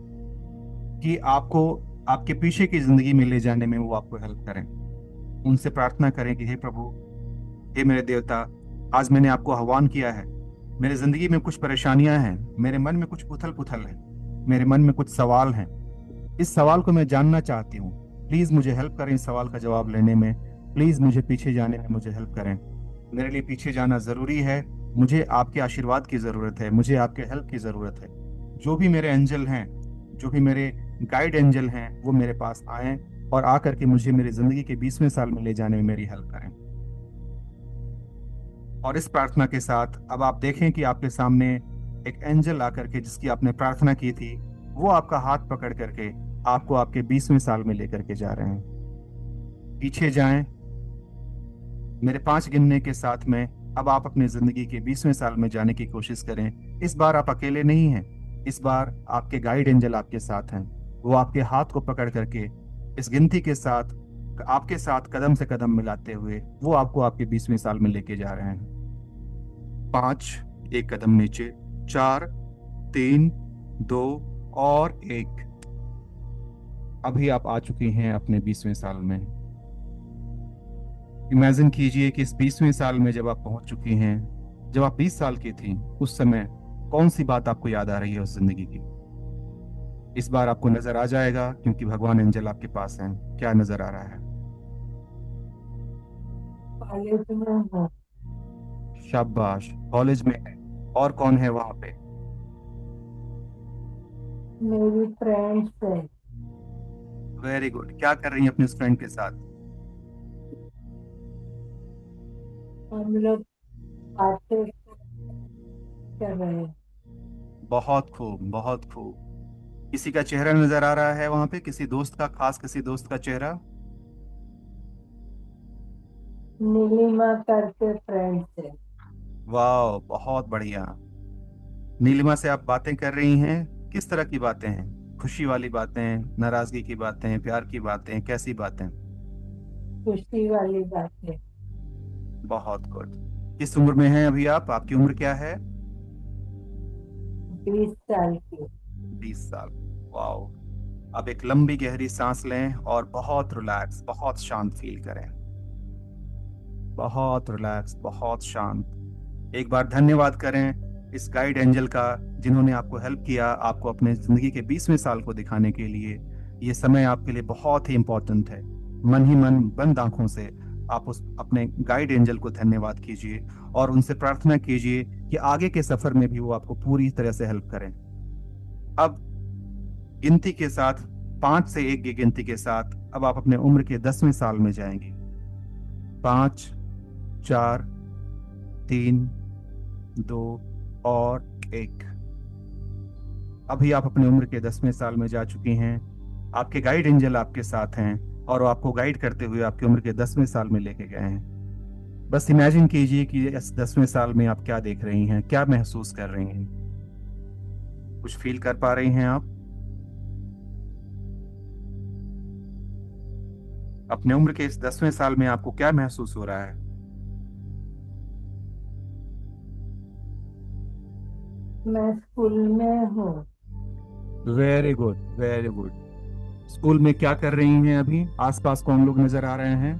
कि आपको आपके पीछे की जिंदगी में ले जाने में वो आपको हेल्प करें। उनसे प्रार्थना करें कि हे प्रभु, हे मेरे देवता, आज मैंने आपको आह्वान किया है। मेरी जिंदगी में कुछ परेशानियां हैं, मेरे मन में कुछ उथल पुथल है, मेरे मन में कुछ सवाल हैं। इस सवाल को मैं जानना चाहती हूँ। प्लीज मुझे हेल्प करें इस सवाल का जवाब लेने में। प्लीज मुझे पीछे जाने में मुझे हेल्प करें। मेरे लिए पीछे जाना जरूरी है। मुझे आपके आशीर्वाद की जरूरत है, मुझे आपके हेल्प की जरूरत है। जो भी मेरे एंजल हैं, जो भी मेरे गाइड एंजल हैं, वो मेरे पास आए और आकर के मुझे मेरी जिंदगी के 20वें साल में ले जाने में मेरी हेल्प करें। और इस प्रार्थना के साथ अब आप देखें कि आपके सामने एक एंजल आकर के, जिसकी आपने प्रार्थना की थी, वो आपका हाथ पकड़ करके आपको आपके 20वें साल में लेकर के जा रहे हैं। पीछे जाएं, मेरे 5 गिनने के साथ में अब आप अपनी जिंदगी के 20वें साल में जाने की कोशिश करें। इस बार आप अकेले नहीं हैं, इस बार आपके गाइड एंजल आपके साथ हैं। वो आपके हाथ को पकड़ करके इस गिनती के साथ आपके साथ कदम से कदम मिलाते हुए वो आपको आपके 20वें साल में लेके जा रहे हैं। 5, एक कदम नीचे, 4, 3, 2 और 1। अभी आप आ चुकी हैं अपने 20वें साल में। इमेजिन कीजिए कि इस 20वें साल में जब आप पहुंच चुकी हैं, जब आप 20 साल की थी, उस समय कौन सी बात आपको याद आ रही है उस जिंदगी की? इस बार आपको नजर आ जाएगा, क्योंकि भगवान एंजल आपके पास हैं। क्या नजर आ रहा है? कॉलेज में हूँ। शाबाश, कॉलेज में है। और कौन है वहां पे? मेरी फ्रेंड्स है। Very good. क्या कर रही हैं अपने फ्रेंड के साथ? हम लोग बातें कर रहे हैं। बहुत खूब, बहुत खूब। किसी का चेहरा नजर आ रहा है वहां पे? किसी दोस्त का, खास किसी दोस्त का चेहरा? नीलिमा करके फ्रेंड्स है। वाह, बहुत बढ़िया। नीलिमा से आप बातें कर रही हैं? किस तरह की बातें हैं? खुशी वाली बातें, नाराजगी की बातें, प्यार की बातें, कैसी बातें? खुशी वाली बात है। बहुत गुड। किस उम्र में हैं अभी आप? आपकी उम्र क्या है? 20 साल की। 20 साल। वाह, अब एक लंबी गहरी सांस लें और बहुत रिलैक्स, बहुत शांत फील करें। बहुत रिलैक्स, बहुत शांत। एक बार धन्यवाद करें इस गाइड एंजल का, जिन्होंने आपको हेल्प किया, आपको अपने जिंदगी के 20वें साल को दिखाने के लिए। ये समय आपके लिए बहुत ही इंपॉर्टेंट है। मन ही मन, बंद आंखों से आप उस अपने गाइड एंजल को धन्यवाद कीजिए और उनसे प्रार्थना कीजिए कि आगे के सफर में भी वो आपको पूरी तरह से हेल्प करें। अब गिनती के साथ, 5 से 1 की गिनती के साथ, अब आप अपने उम्र के 10वें साल में जाएंगे। 5, 4, 3, 2 और 1। अभी आप अपने उम्र के 10वें साल में जा चुकी हैं। आपके गाइड एंजल आपके साथ हैं और वो आपको गाइड करते हुए आपकी उम्र के 10वें साल में लेके गए हैं। बस इमेजिन कीजिए कि इस 10वें साल में आप क्या देख रही हैं, क्या महसूस कर रही हैं। कुछ फील कर पा रही हैं आप? अपने उम्र के इस 10वें साल में आपको क्या महसूस हो रहा है? मैं स्कूल में हूँ। Very good, very good. School में क्या कर रही हैं अभी? आसपास कौन लोग नजर आ रहे हैं?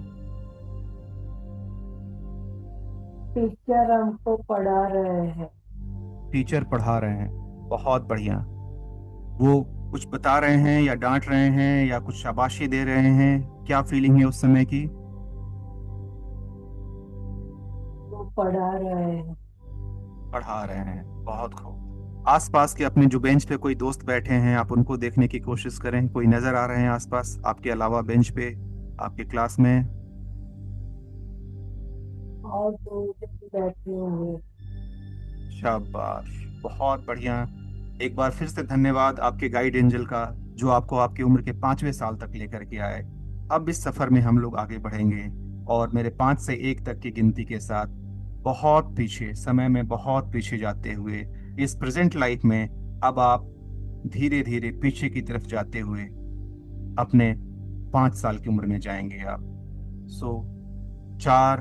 टीचर हमको पढ़ा रहे हैं। टीचर पढ़ा रहे हैं, बहुत बढ़िया। वो कुछ बता रहे हैं या डांट रहे हैं या कुछ शाबाशी दे रहे हैं? क्या फीलिंग है उस समय की? वो पढ़ा रहे हैं। पढ़ा रहे हैं, बहुत खूब। आसपास के अपने जो बेंच पे कोई दोस्त बैठे हैं, आप उनको देखने की कोशिश करें। कोई नजर आ रहे हैं आसपास आपके अलावा बेंच पे, आपके क्लास में? और दो जन बैठे हुए। शाबाश, बहुत बढ़िया। एक बार फिर से धन्यवाद आपके गाइड एंजल का, जो आपको आपकी उम्र के 5वें साल तक लेकर के आए। अब इस सफर में हम लोग आगे बढ़ेंगे और मेरे 5 से 1 तक की गिनती के साथ बहुत पीछे, समय में बहुत पीछे जाते हुए, इस प्रेजेंट लाइफ में अब आप धीरे धीरे पीछे की तरफ जाते हुए अपने 5 साल की उम्र में जाएंगे आप। सो 4,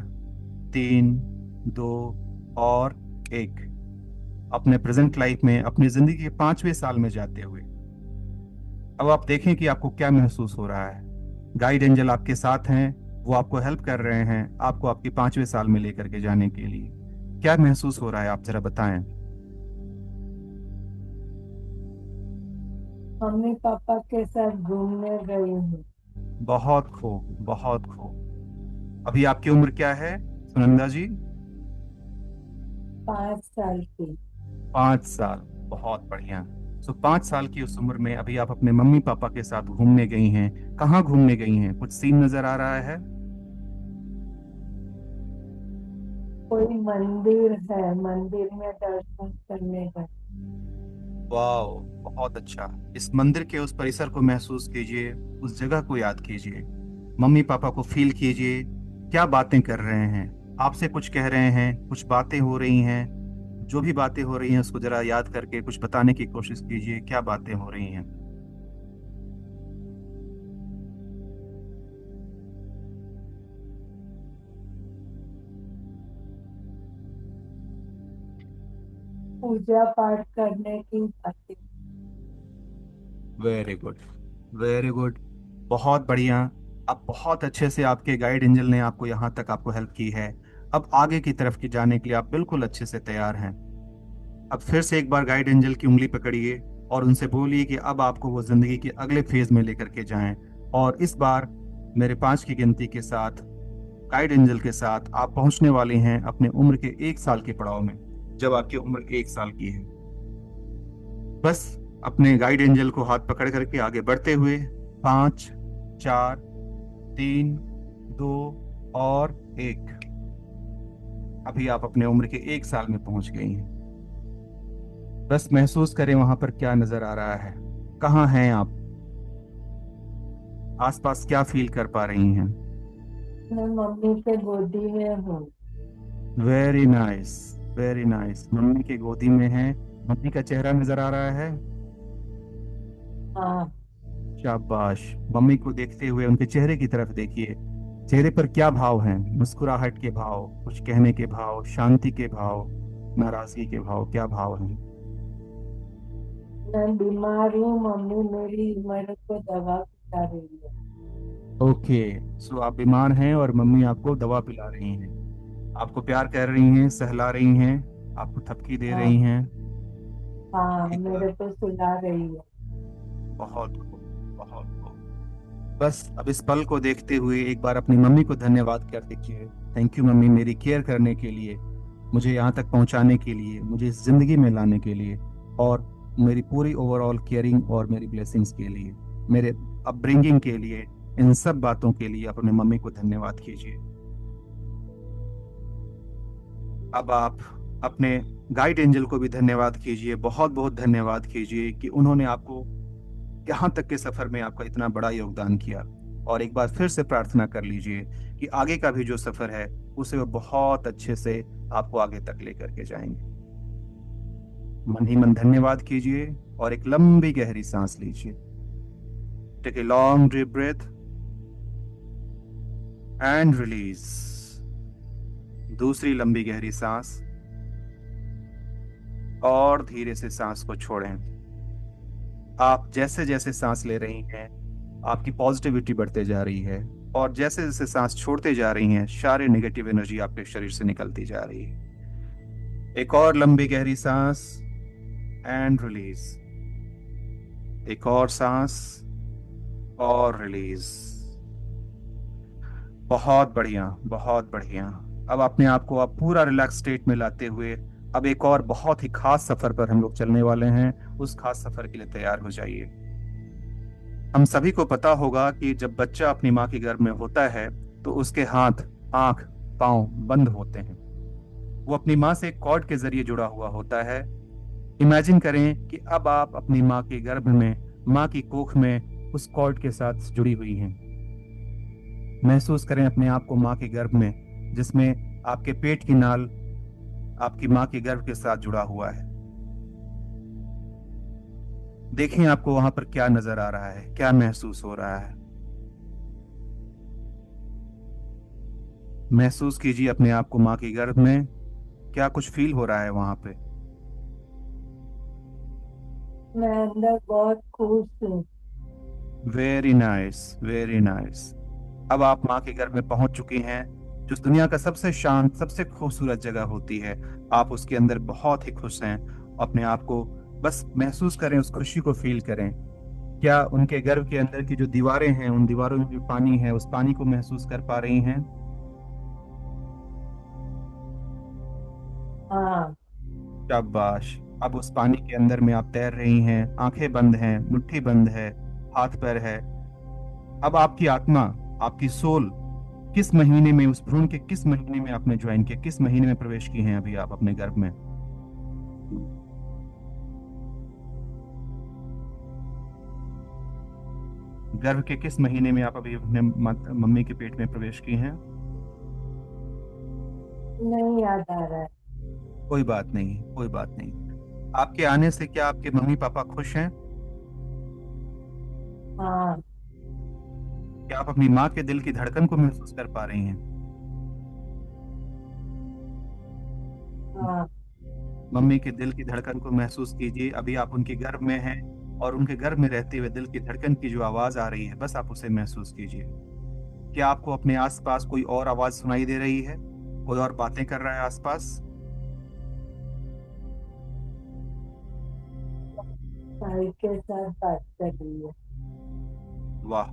3, 2 और 1। अपने प्रेजेंट लाइफ में, अपनी जिंदगी के 5वें साल में जाते हुए अब आप देखें कि आपको क्या महसूस हो रहा है। गाइड एंजल आपके साथ हैं, वो आपको हेल्प कर रहे हैं आपको आपके 5वें साल में लेकर के जाने के लिए। क्या महसूस हो रहा है, आप जरा बताएं। मम्मी पापा के साथ घूमने गई हूँ। बहुत खूब, बहुत खूब। अभी आपकी उम्र क्या है सुनंदा जी? 5 साल की। 5 साल, बहुत बढ़िया। सो 5 साल की उस उम्र में अभी आप अपने मम्मी पापा के साथ घूमने गई हैं। कहाँ घूमने गई हैं? कुछ सीन नजर आ रहा है? कोई मंदिर है, मंदिर में दर्शन करने गए। वाह, बहुत अच्छा। इस मंदिर के उस परिसर को महसूस कीजिए, उस जगह को याद कीजिए, मम्मी पापा को फील कीजिए। क्या बातें कर रहे हैं, आपसे कुछ कह रहे हैं, कुछ बातें हो रही हैं। जो भी बातें हो रही हैं उसको जरा याद करके कुछ बताने की कोशिश कीजिए, क्या बातें हो रही हैं। पूजा पाठ करने की बातें। वेरी गुड, वेरी गुड, बहुत बढ़िया। अब बहुत अच्छे से आपके गाइड एंजल ने आपको यहाँ तक आपको हेल्प की है। अब आगे की तरफ की जाने के लिए आप बिल्कुल अच्छे से तैयार हैं। अब फिर से एक बार गाइड एंजल की उंगली पकड़िए और उनसे बोलिए कि अब आपको वो जिंदगी के अगले फेज में लेकर के जाएं। और इस बार मेरे 5 की गिनती के साथ, गाइड एंजल के साथ, आप पहुंचने वाले हैं अपने उम्र के 1 साल के पड़ाव में, जब आपकी उम्र 1 साल की है। बस अपने गाइड एंजल को हाथ पकड़ करके आगे बढ़ते हुए, 5, 4, 3, 2 और 1। अभी आप अपने उम्र के 1 साल में पहुंच गई हैं। बस महसूस करें वहां पर क्या नजर आ रहा है, कहाँ हैं आप, आसपास क्या फील कर पा रही हैं। मैं मम्मी के गोदी में हूँ। Very nice, very nice. Mummy की गोदी में है, मम्मी का चेहरा नजर आ रहा है? हाँ। शाबाश। मम्मी को देखते हुए उनके चेहरे की तरफ देखिए। चेहरे पर क्या भाव हैं? मुस्कुराहट के भाव, कुछ कहने के भाव, शांति के भाव, नाराजगी के भाव, क्या भाव हैं? मैं बीमार हूँ, मम्मी मेरी मेरे को दवा खिला रही है। ओके, सो आप बीमार हैं और मम्मी आपको दवा पिला रही हैं, आपको प्यार कर रही हैं, सहला रही हैं, आपको थपकी दे रही हाँ। हैं। हाँ, एक बार, मेरे को सुला रही है। बहुत खूब, बहुत खूब। बस अब इस पल को देखते हुए एक बार अपनी मम्मी को धन्यवाद कर दीजिए। थैंक यू मम्मी, मेरी केयर करने के लिए, मुझे यहाँ तक पहुँचाने के लिए, मुझे इस जिंदगी में लाने के लिए, और मेरी पूरी ओवरऑल केयरिंग और मेरी ब्लेसिंग्स के लिए, मेरे अपब्रिंगिंग के लिए, इन सब बातों के लिए अपने मम्मी को धन्यवाद कीजिए। अब आप अपने गाइड एंजल को भी धन्यवाद कीजिए, बहुत बहुत धन्यवाद कीजिए कि उन्होंने आपको यहाँ तक के सफर में आपका इतना बड़ा योगदान किया। और एक बार फिर से प्रार्थना कर लीजिए कि आगे का भी जो सफर है उसे वो बहुत अच्छे से आपको आगे तक लेकर के जाएंगे। मन ही मन धन्यवाद कीजिए और एक लंबी गहरी सांस लीजिए। Take a long deep breath and release. दूसरी लंबी गहरी सांस, और धीरे से सांस को छोड़ें। आप जैसे जैसे सांस ले रही हैं आपकी पॉजिटिविटी बढ़ते जा रही है, और जैसे जैसे सांस छोड़ते जा रही हैं सारी नेगेटिव एनर्जी आपके शरीर से निकलती जा रही है। एक और लंबी गहरी सांस एंड रिलीज। एक और सांस और रिलीज। बहुत बढ़िया, बहुत बढ़िया। अब अपने आप को आप पूरा रिलैक्स स्टेट में लाते हुए अब एक और बहुत ही खास सफर पर हम लोग चलने वाले हैं। उस खास सफर के लिए तैयार हो जाइए। हम सभी को पता होगा कि जब बच्चा अपनी माँ के गर्भ में होता है तो उसके हाथ, आंख, पांव बंद होते हैं। वो अपनी माँ से एक कॉर्ड के जरिए जुड़ा हुआ होता है। इमेजिन करें कि अब आप अपनी माँ के गर्भ में, माँ की कोख में उस कॉर्ड के साथ जुड़ी हुई हैं। महसूस करें अपने आप को माँ के गर्भ में, जिसमें आपके पेट की नाल आपकी माँ के गर्भ के साथ जुड़ा हुआ है। देखें आपको वहां पर क्या नजर आ रहा है, क्या महसूस हो रहा है। महसूस कीजिए अपने आप को माँ के गर्भ में, क्या कुछ फील हो रहा है वहां पे। मैं अंदर बहुत खुश हूँ। Very nice, very nice. अब आप माँ के गर्भ में पहुंच चुकी हैं, जो इस दुनिया का सबसे शांत, सबसे खूबसूरत जगह होती है। आप उसके अंदर बहुत ही खुश हैं। अपने आप को बस महसूस करें, उस खुशी को फील करें। क्या उनके गर्भ के अंदर की जो दीवारें हैं, उन दीवारों में जो पानी है, उस पानी को महसूस कर पा रही हैं? हाँ। शाबाश। अब उस पानी के अंदर में आप तैर रही हैं, आंखें बंद हैं, मुट्ठी बंद है, हाथ पैर है। अब आपकी आत्मा, आपकी सोल किस महीने में, उस भ्रूण के किस महीने में आपने ज्वाइन किया, किस महीने में प्रवेश की हैं अभी आप अपने गर्भ में? गर्भ के किस महीने में आप अभी अपने मम्मी के पेट में प्रवेश की हैं? नहीं याद आ रहा है। कोई बात नहीं, कोई बात नहीं। आपके आने से क्या आपके मम्मी पापा खुश हैं? हाँ। क्या आप अपनी माँ के दिल की धड़कन को महसूस कर पा रही हैं? हाँ। मम्मी के दिल की धड़कन को महसूस कीजिए। अभी आप उनके गर्भ में हैं, और उनके गर्भ में रहते हुए दिल की धड़कन की जो आवाज आ रही है, बस आप उसे महसूस कीजिए। क्या आपको अपने आसपास कोई और आवाज सुनाई दे रही है? कोई और बातें कर रहा है आसपास? भाई के साथ बात कर रही है। वाह,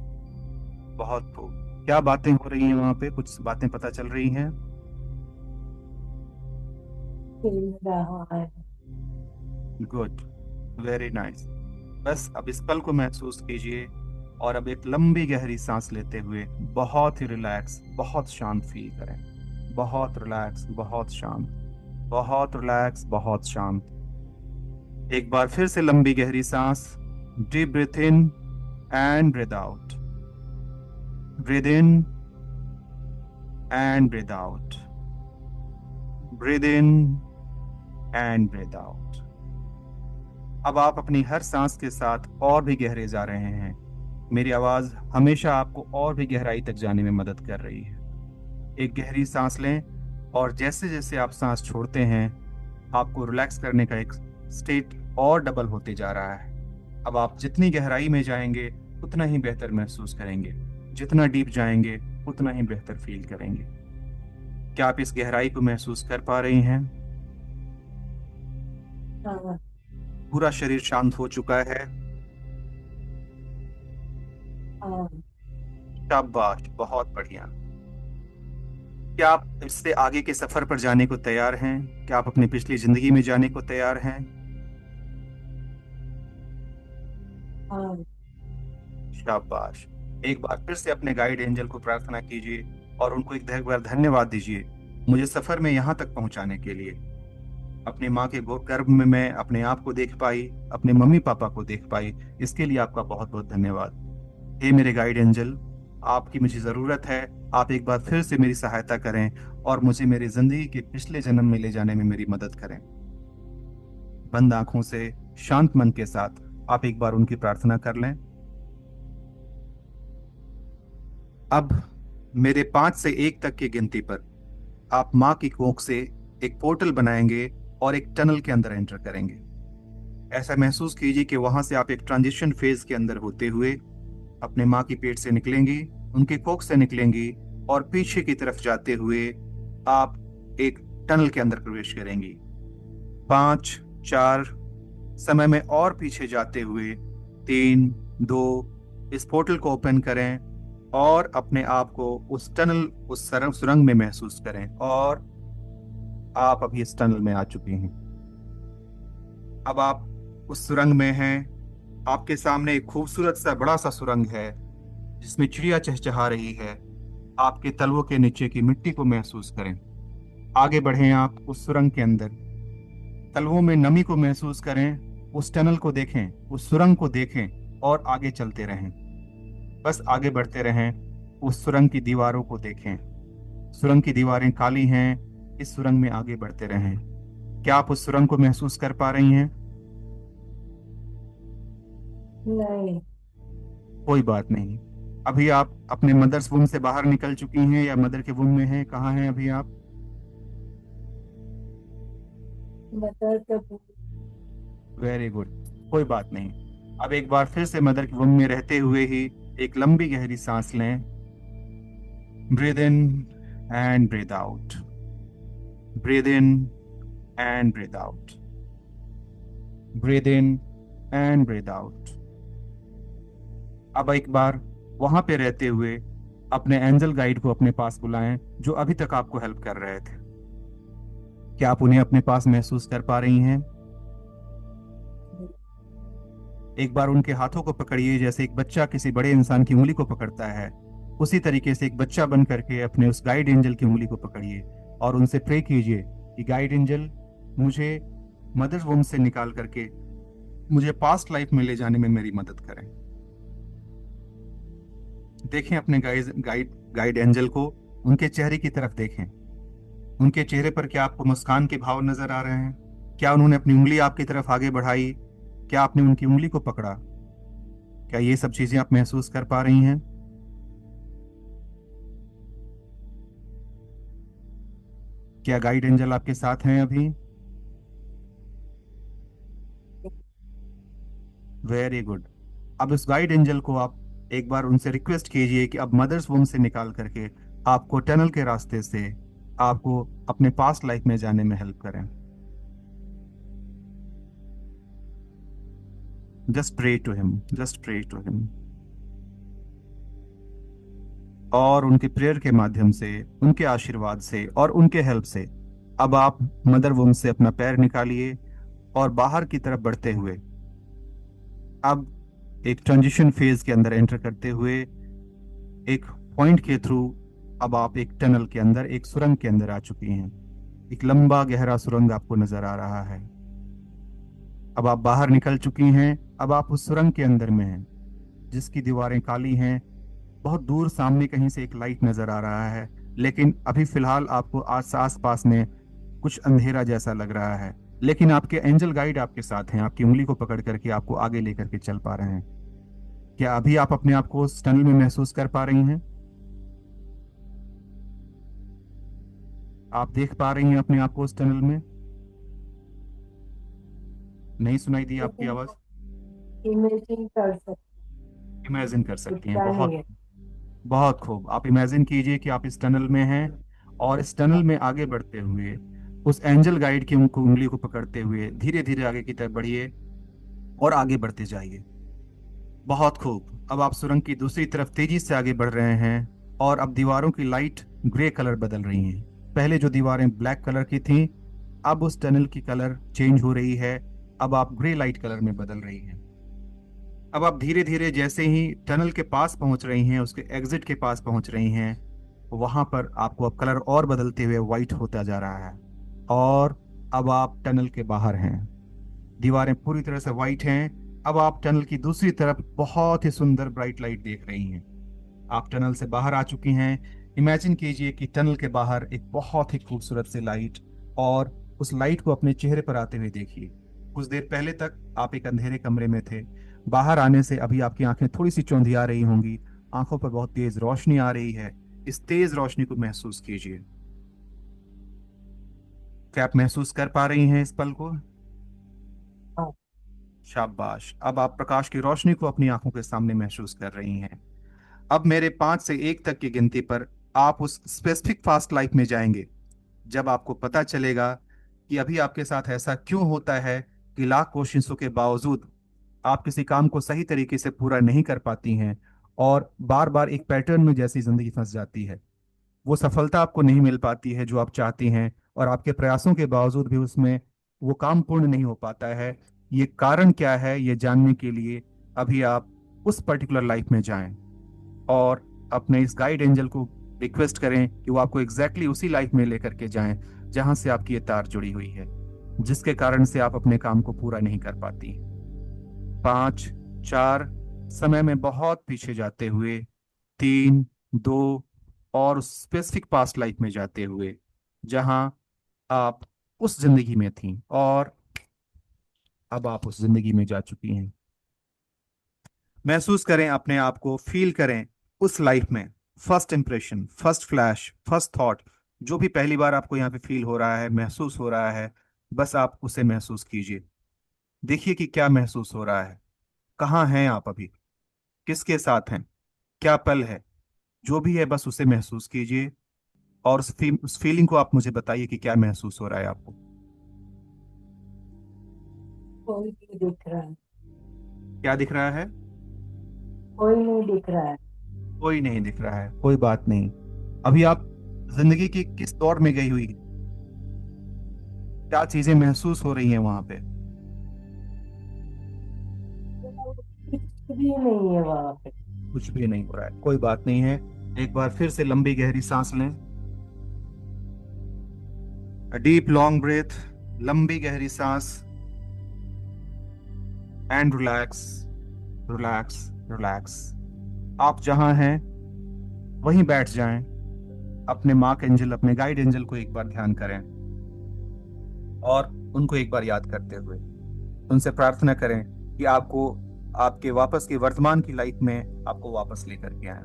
बहुत खूब। क्या बातें हो रही हैं वहां पे, कुछ बातें पता चल रही हैं? खेल रहा है। Good, very nice. बस अब इस पल को महसूस कीजिए, और अब एक लंबी गहरी सांस लेते हुए बहुत ही रिलैक्स, बहुत शांत फील करें। बहुत रिलैक्स, बहुत शांत, बहुत रिलैक्स, बहुत शांत। एक बार फिर से लंबी गहरी सांस। Deep breathe in and breathe out. Breathe in and breathe out. Breathe in and breathe out. अब आप अपनी हर सांस के साथ और भी गहरे जा रहे हैं। मेरी आवाज हमेशा आपको और भी गहराई तक जाने में मदद कर रही है। एक गहरी सांस लें, और जैसे जैसे आप सांस छोड़ते हैं आपको रिलैक्स करने का एक स्टेट और डबल होते जा रहा है। अब आप जितनी गहराई में जाएंगे उतना ही बेहतर महसूस करेंगे, जितना डीप जाएंगे उतना ही बेहतर फील करेंगे। क्या आप इस गहराई को महसूस कर पा रही हैं? हाँ। पूरा शरीर शांत हो चुका है। हाँ। शाबाश, बहुत बढ़िया। क्या आप इससे आगे के सफर पर जाने को तैयार हैं? क्या आप अपनी पिछली जिंदगी में जाने को तैयार हैं? हाँ। शाबाश। एक बार फिर से अपने गाइड एंजल को प्रार्थना कीजिए और उनको एक बार धन्यवाद दीजिए मुझे सफर में यहाँ तक पहुंचाने के लिए। अपनी माँ के गर्भ में मैं अपने आप को देख पाई, अपने मम्मी पापा को देख पाई, इसके लिए आपका बहुत बहुत धन्यवाद। हे मेरे गाइड एंजल, आपकी मुझे ज़रूरत है। आप एक बार फिर से मेरी सहायता करें और मुझे मेरी जिंदगी के पिछले जन्म में ले जाने में मेरी मदद करें। बंद आंखों से शांत मन के साथ आप एक बार उनकी प्रार्थना कर लें। अब मेरे 5 से 1 तक की गिनती पर आप माँ की कोख से एक पोर्टल बनाएंगे और एक टनल के अंदर एंटर करेंगे। ऐसा महसूस कीजिए कि वहां से आप एक ट्रांजिशन फेज के अंदर होते हुए अपने माँ की पेट से निकलेंगी, उनकी कोख से निकलेंगी और पीछे की तरफ जाते हुए आप एक टनल के अंदर प्रवेश करेंगी। 5, 4, समय में और पीछे जाते हुए 3, 2, इस पोर्टल को ओपन करें और अपने आप को उस टनल, उस सुरंग में महसूस करें और आप अभी इस टनल में आ चुके हैं। अब आप उस सुरंग में हैं। आपके सामने एक खूबसूरत सा बड़ा सा सुरंग है जिसमें चिड़िया चहचहा रही है। आपके तलवों के नीचे की मिट्टी को महसूस करें। आगे बढ़ें आप उस सुरंग के अंदर, तलवों में नमी को महसूस करें, उस टनल को देखें, उस सुरंग को देखें और आगे चलते रहें। बस आगे बढ़ते रहें। उस सुरंग की दीवारों को देखें। सुरंग की दीवारें काली हैं। इस सुरंग में आगे बढ़ते रहें। क्या आप उस सुरंग को महसूस कर पा रही हैं? नहीं। कोई बात नहीं। अभी आप अपने मदर्स वूम से बाहर निकल चुकी हैं या मदर के वूम में हैं? कहाँ हैं अभी आप? मदर कबूल। Very good. कोई बात नहीं। अब एक बार फिर से मदर के वूम में रहते हुए ही एक लंबी गहरी सांस लें। Breathe in and breathe out. Breathe in and breathe out. Breathe in and breathe out. अब एक बार वहां पे रहते हुए अपने एंजल गाइड को अपने पास बुलाएं जो अभी तक आपको हेल्प कर रहे थे। क्या आप उन्हें अपने पास महसूस कर पा रही हैं? एक बार उनके हाथों को पकड़िए जैसे एक बच्चा किसी बड़े इंसान की उंगली को पकड़ता है। उसी तरीके से एक बच्चा बन करके अपने उस गाइड एंजल की उंगली को पकड़िए और उनसे प्रे कीजिए कि गाइड एंजल मुझे मदर्स वोम से निकाल करके मुझे पास्ट लाइफ में ले जाने में मेरी मदद करें। देखें अपने गाइड गाइड गाइड एंजल को, उनके चेहरे की तरफ देखें। उनके चेहरे पर क्या आपको मुस्कान के भाव नजर आ रहे हैं? क्या उन्होंने अपनी उंगली आपकी तरफ आगे बढ़ाई? क्या आपने उनकी उंगली को पकड़ा? क्या ये सब चीजें आप महसूस कर पा रही हैं? क्या गाइड एंजल आपके साथ हैं अभी? Very good. अब उस गाइड एंजल को आप एक बार उनसे रिक्वेस्ट कीजिए कि अब मदर्स वोम से निकाल करके आपको टनल के रास्ते से आपको अपने पास्ट लाइफ में जाने में हेल्प करें। Just pray to him, just pray to him. और उनके प्रेयर के माध्यम से, उनके आशीर्वाद से और उनके हेल्प से अब आप मदर वोम से अपना पैर निकालिए और बाहर की तरफ बढ़ते हुए अब एक ट्रांजिशन फेज के अंदर एंटर करते हुए एक पॉइंट के थ्रू अब आप एक टनल के अंदर, एक सुरंग के अंदर आ चुकी हैं। एक लंबा गहरा सुरंग आपको नजर आ रहा है। अब आप बाहर निकल चुकी हैं। अब आप उस सुरंग के अंदर में हैं जिसकी दीवारें काली हैं। बहुत दूर सामने कहीं से एक लाइट नजर आ रहा है, लेकिन अभी फिलहाल आपको आस पास में कुछ अंधेरा जैसा लग रहा है। लेकिन आपके एंजल गाइड आपके साथ हैं, आपकी उंगली को पकड़ करके आपको आगे लेकर के चल पा रहे हैं। क्या अभी आप अपने आप को उस टनल में महसूस कर पा रही हैं? आप देख पा रही हैं अपने आप को उस टनल में? नहीं सुनाई दी आपकी लेकिन आवाज? इमेजिन कर सकते, इमेजिन कर सकती हैं, दिखता नहीं बहुत है। बहुत खूब। आप इमेजिन कीजिए कि आप इस टनल में हैं, और इस टनल में आगे बढ़ते हुए उस एंजल गाइड की उंगली को पकड़ते हुए धीरे धीरे आगे की तरफ बढ़िए और आगे बढ़ते जाइए। बहुत खूब। अब आप सुरंग की दूसरी तरफ तेजी से आगे बढ़ रहे हैं, और अब दीवारों की लाइट ग्रे कलर बदल रही हैं। पहले जो दीवारें ब्लैक कलर की थीं, अब उस टनल की कलर चेंज हो रही है। अब आप ग्रे लाइट कलर में बदल रही हैं। अब आप धीरे धीरे जैसे ही टनल के पास पहुंच रही हैं, उसके एग्जिट के पास पहुंच रही हैं, वहां पर आपको अब कलर और बदलते हुए वाइट होता जा रहा है। और अब आप टनल के बाहर हैं। दीवारें पूरी तरह से वाइट हैं। अब आप टनल की दूसरी तरफ बहुत ही सुंदर ब्राइट लाइट देख रही हैं। आप टनल से बाहर आ चुकी हैं। इमेजिन कीजिए कि टनल के बाहर एक बहुत ही खूबसूरत सी लाइट, और उस लाइट को अपने चेहरे पर आते हुए देखिए। कुछ देर पहले तक आप एक अंधेरे कमरे में थे। बाहर आने से अभी आपकी आंखें थोड़ी सी चौंधिया रही होंगी। आंखों पर बहुत तेज रोशनी आ रही है। इस तेज रोशनी को महसूस कीजिए। क्या आप महसूस कर पा रही हैं इस पल को? हाँ। शाबाश। अब आप प्रकाश की रोशनी को अपनी आंखों के सामने महसूस कर रही हैं। अब मेरे 5 से 1 तक की गिनती पर आप उस स्पेसिफिक फास्ट लाइफ में जाएंगे जब आपको पता चलेगा कि अभी आपके साथ ऐसा क्यों होता है कि लाख कोशिशों के बावजूद आप किसी काम को सही तरीके से पूरा नहीं कर पाती हैं, और बार बार एक पैटर्न में जैसी जिंदगी फंस जाती है। वो सफलता आपको नहीं मिल पाती है जो आप चाहती हैं, और आपके प्रयासों के बावजूद भी उसमें वो काम पूर्ण नहीं हो पाता है। ये कारण क्या है, ये जानने के लिए अभी आप उस पर्टिकुलर लाइफ में जाएं, और अपने इस गाइड एंजल को रिक्वेस्ट करें कि वो आपको एग्जैक्टली उसी लाइफ में लेकर के जाएं जहां से आपकी ये तार जुड़ी हुई है, जिसके कारण से आप अपने काम को पूरा नहीं कर पाती। 5, 4, समय में बहुत पीछे जाते हुए, 3, 2, और उस स्पेसिफिक पास्ट लाइफ में जाते हुए जहां आप उस जिंदगी में थी, और अब आप उस जिंदगी में जा चुकी हैं। महसूस करें अपने आप को, फील करें उस लाइफ में। First impression, first flash, first thought, जो भी पहली बार आपको यहाँ पे फील हो रहा है, महसूस हो रहा है, बस आप उसे महसूस कीजिए। देखिए कि क्या महसूस हो रहा है। कहाँ हैं आप अभी? किसके साथ हैं? क्या पल है? जो भी है बस उसे महसूस कीजिए, और उस फीलिंग को आप मुझे बताइए कि क्या महसूस हो रहा है आपको। कोई नहीं दिख रहा है। क्या दिख रहा है? कोई नहीं दिख रहा है। कोई नहीं दिख रहा है, कोई बात नहीं। अभी आप जिंदगी की किस दौर में गई हुई? क्या चीजें महसूस हो रही हैं वहां पे? कुछ भी नहीं है वहां पे। कुछ भी नहीं हो रहा है, कोई बात नहीं है। एक बार फिर से लंबी गहरी सांस लें। Deep long breath. लंबी गहरी सांस। And relax, relax, relax. आप जहां हैं वहीं बैठ जाएं। अपने मार्क एंजल, अपने गाइड एंजल को एक बार ध्यान करें, और उनको एक बार याद करते हुए उनसे प्रार्थना करें कि आपको आपके वापस की वर्तमान की लाइफ में आपको वापस लेकर के आए।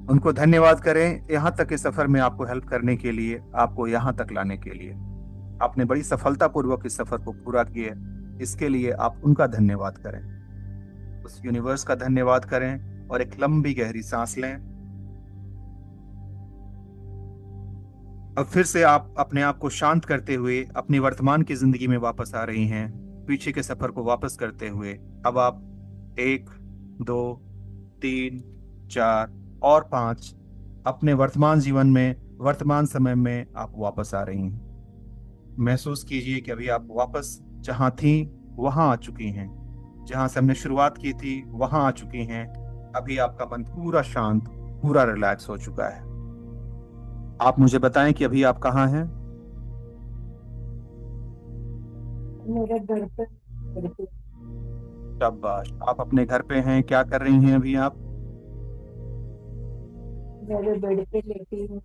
उनको धन्यवाद करें यहाँ तक के सफर में आपको हेल्प करने के लिए, आपको यहाँ तक लाने के लिए। आपने बड़ी सफलतापूर्वक इस सफर को पूरा किया, इसके लिए आप उनका धन्यवाद करें। उस यूनिवर्स का धन्यवाद करें, और एक लंबी गहरी सांस लें। अब फिर से आप अपने आप को शांत करते हुए अपनी वर्तमान की जिंदगी में वापस आ रही हैं, पीछे के सफर को वापस करते हुए। अब आप 1, 2, 3, 4 और 5 अपने वर्तमान जीवन में, वर्तमान समय में आप वापस आ रही हैं। महसूस कीजिए कि अभी आप वापस जहां थी वहां आ चुकी हैं। जहां से हमने शुरुआत की थी वहां आ चुकी हैं। अभी आपका मन पूरा शांत, पूरा रिलैक्स हो चुका है। आप मुझे बताएं कि अभी आप कहाँ हैं? मेरे घर पे शाबाश। आप अपने घर पे हैं, क्या कर रही हैं अभी आप? मेरे बेड पे लेटी हूँ।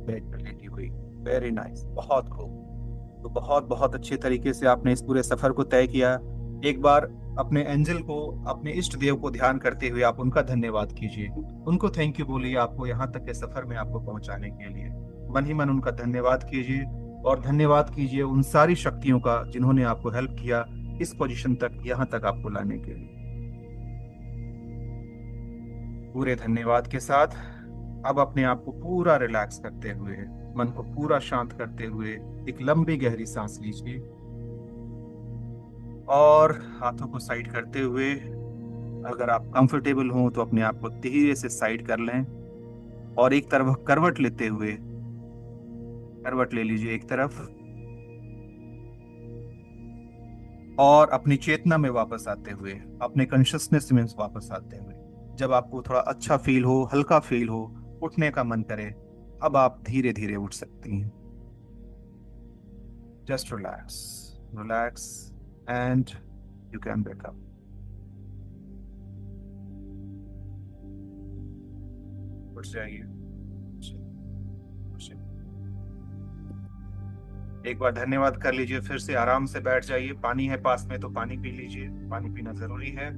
बेड पर लेटी हुई। वेरी नाइस, बहुत खूब। तो बहुत बहुत अच्छे तरीके से आपने इस पूरे सफर को तय किया। एक बार अपने एंजल को, अपने इष्ट देव को ध्यान करते हुए आप उनका धन्यवाद कीजिए। उनको थैंक यू बोलिए, आपको यहाँ तक के सफर में आपको पहुंचाने के लिए। मन ही मन उनका धन्यवाद कीजिए। और धन्यवाद कीजिए उन सारी शक्तियों का जिन्होंने आपको हेल्प किया इस पोजीशन तक, यहां तक आपको लाने के लिए। पूरे धन्यवाद के साथ अब अपने आप को पूरा रिलैक्स करते हुए, मन को पूरा शांत करते हुए एक लंबी गहरी सांस लीजिए और हाथों को साइड करते हुए, अगर आप कंफर्टेबल हो तो अपने आप को धीरे से साइड कर लें और एक तरफ करवट लेते हुए, करवट ले लीजिए एक तरफ, और अपनी चेतना में वापस आते हुए, अपने कॉन्शियसनेस में वापस आते हुए, जब आपको थोड़ा अच्छा फील हो, हल्का फील हो, उठने का मन करे, अब आप धीरे धीरे उठ सकती हैं। Just relax, relax and you can wake up. उठ जाइए। एक बार धन्यवाद कर लीजिए, फिर से आराम से बैठ जाइए। पानी है पास में तो पानी पी लीजिए, पानी पीना जरूरी है।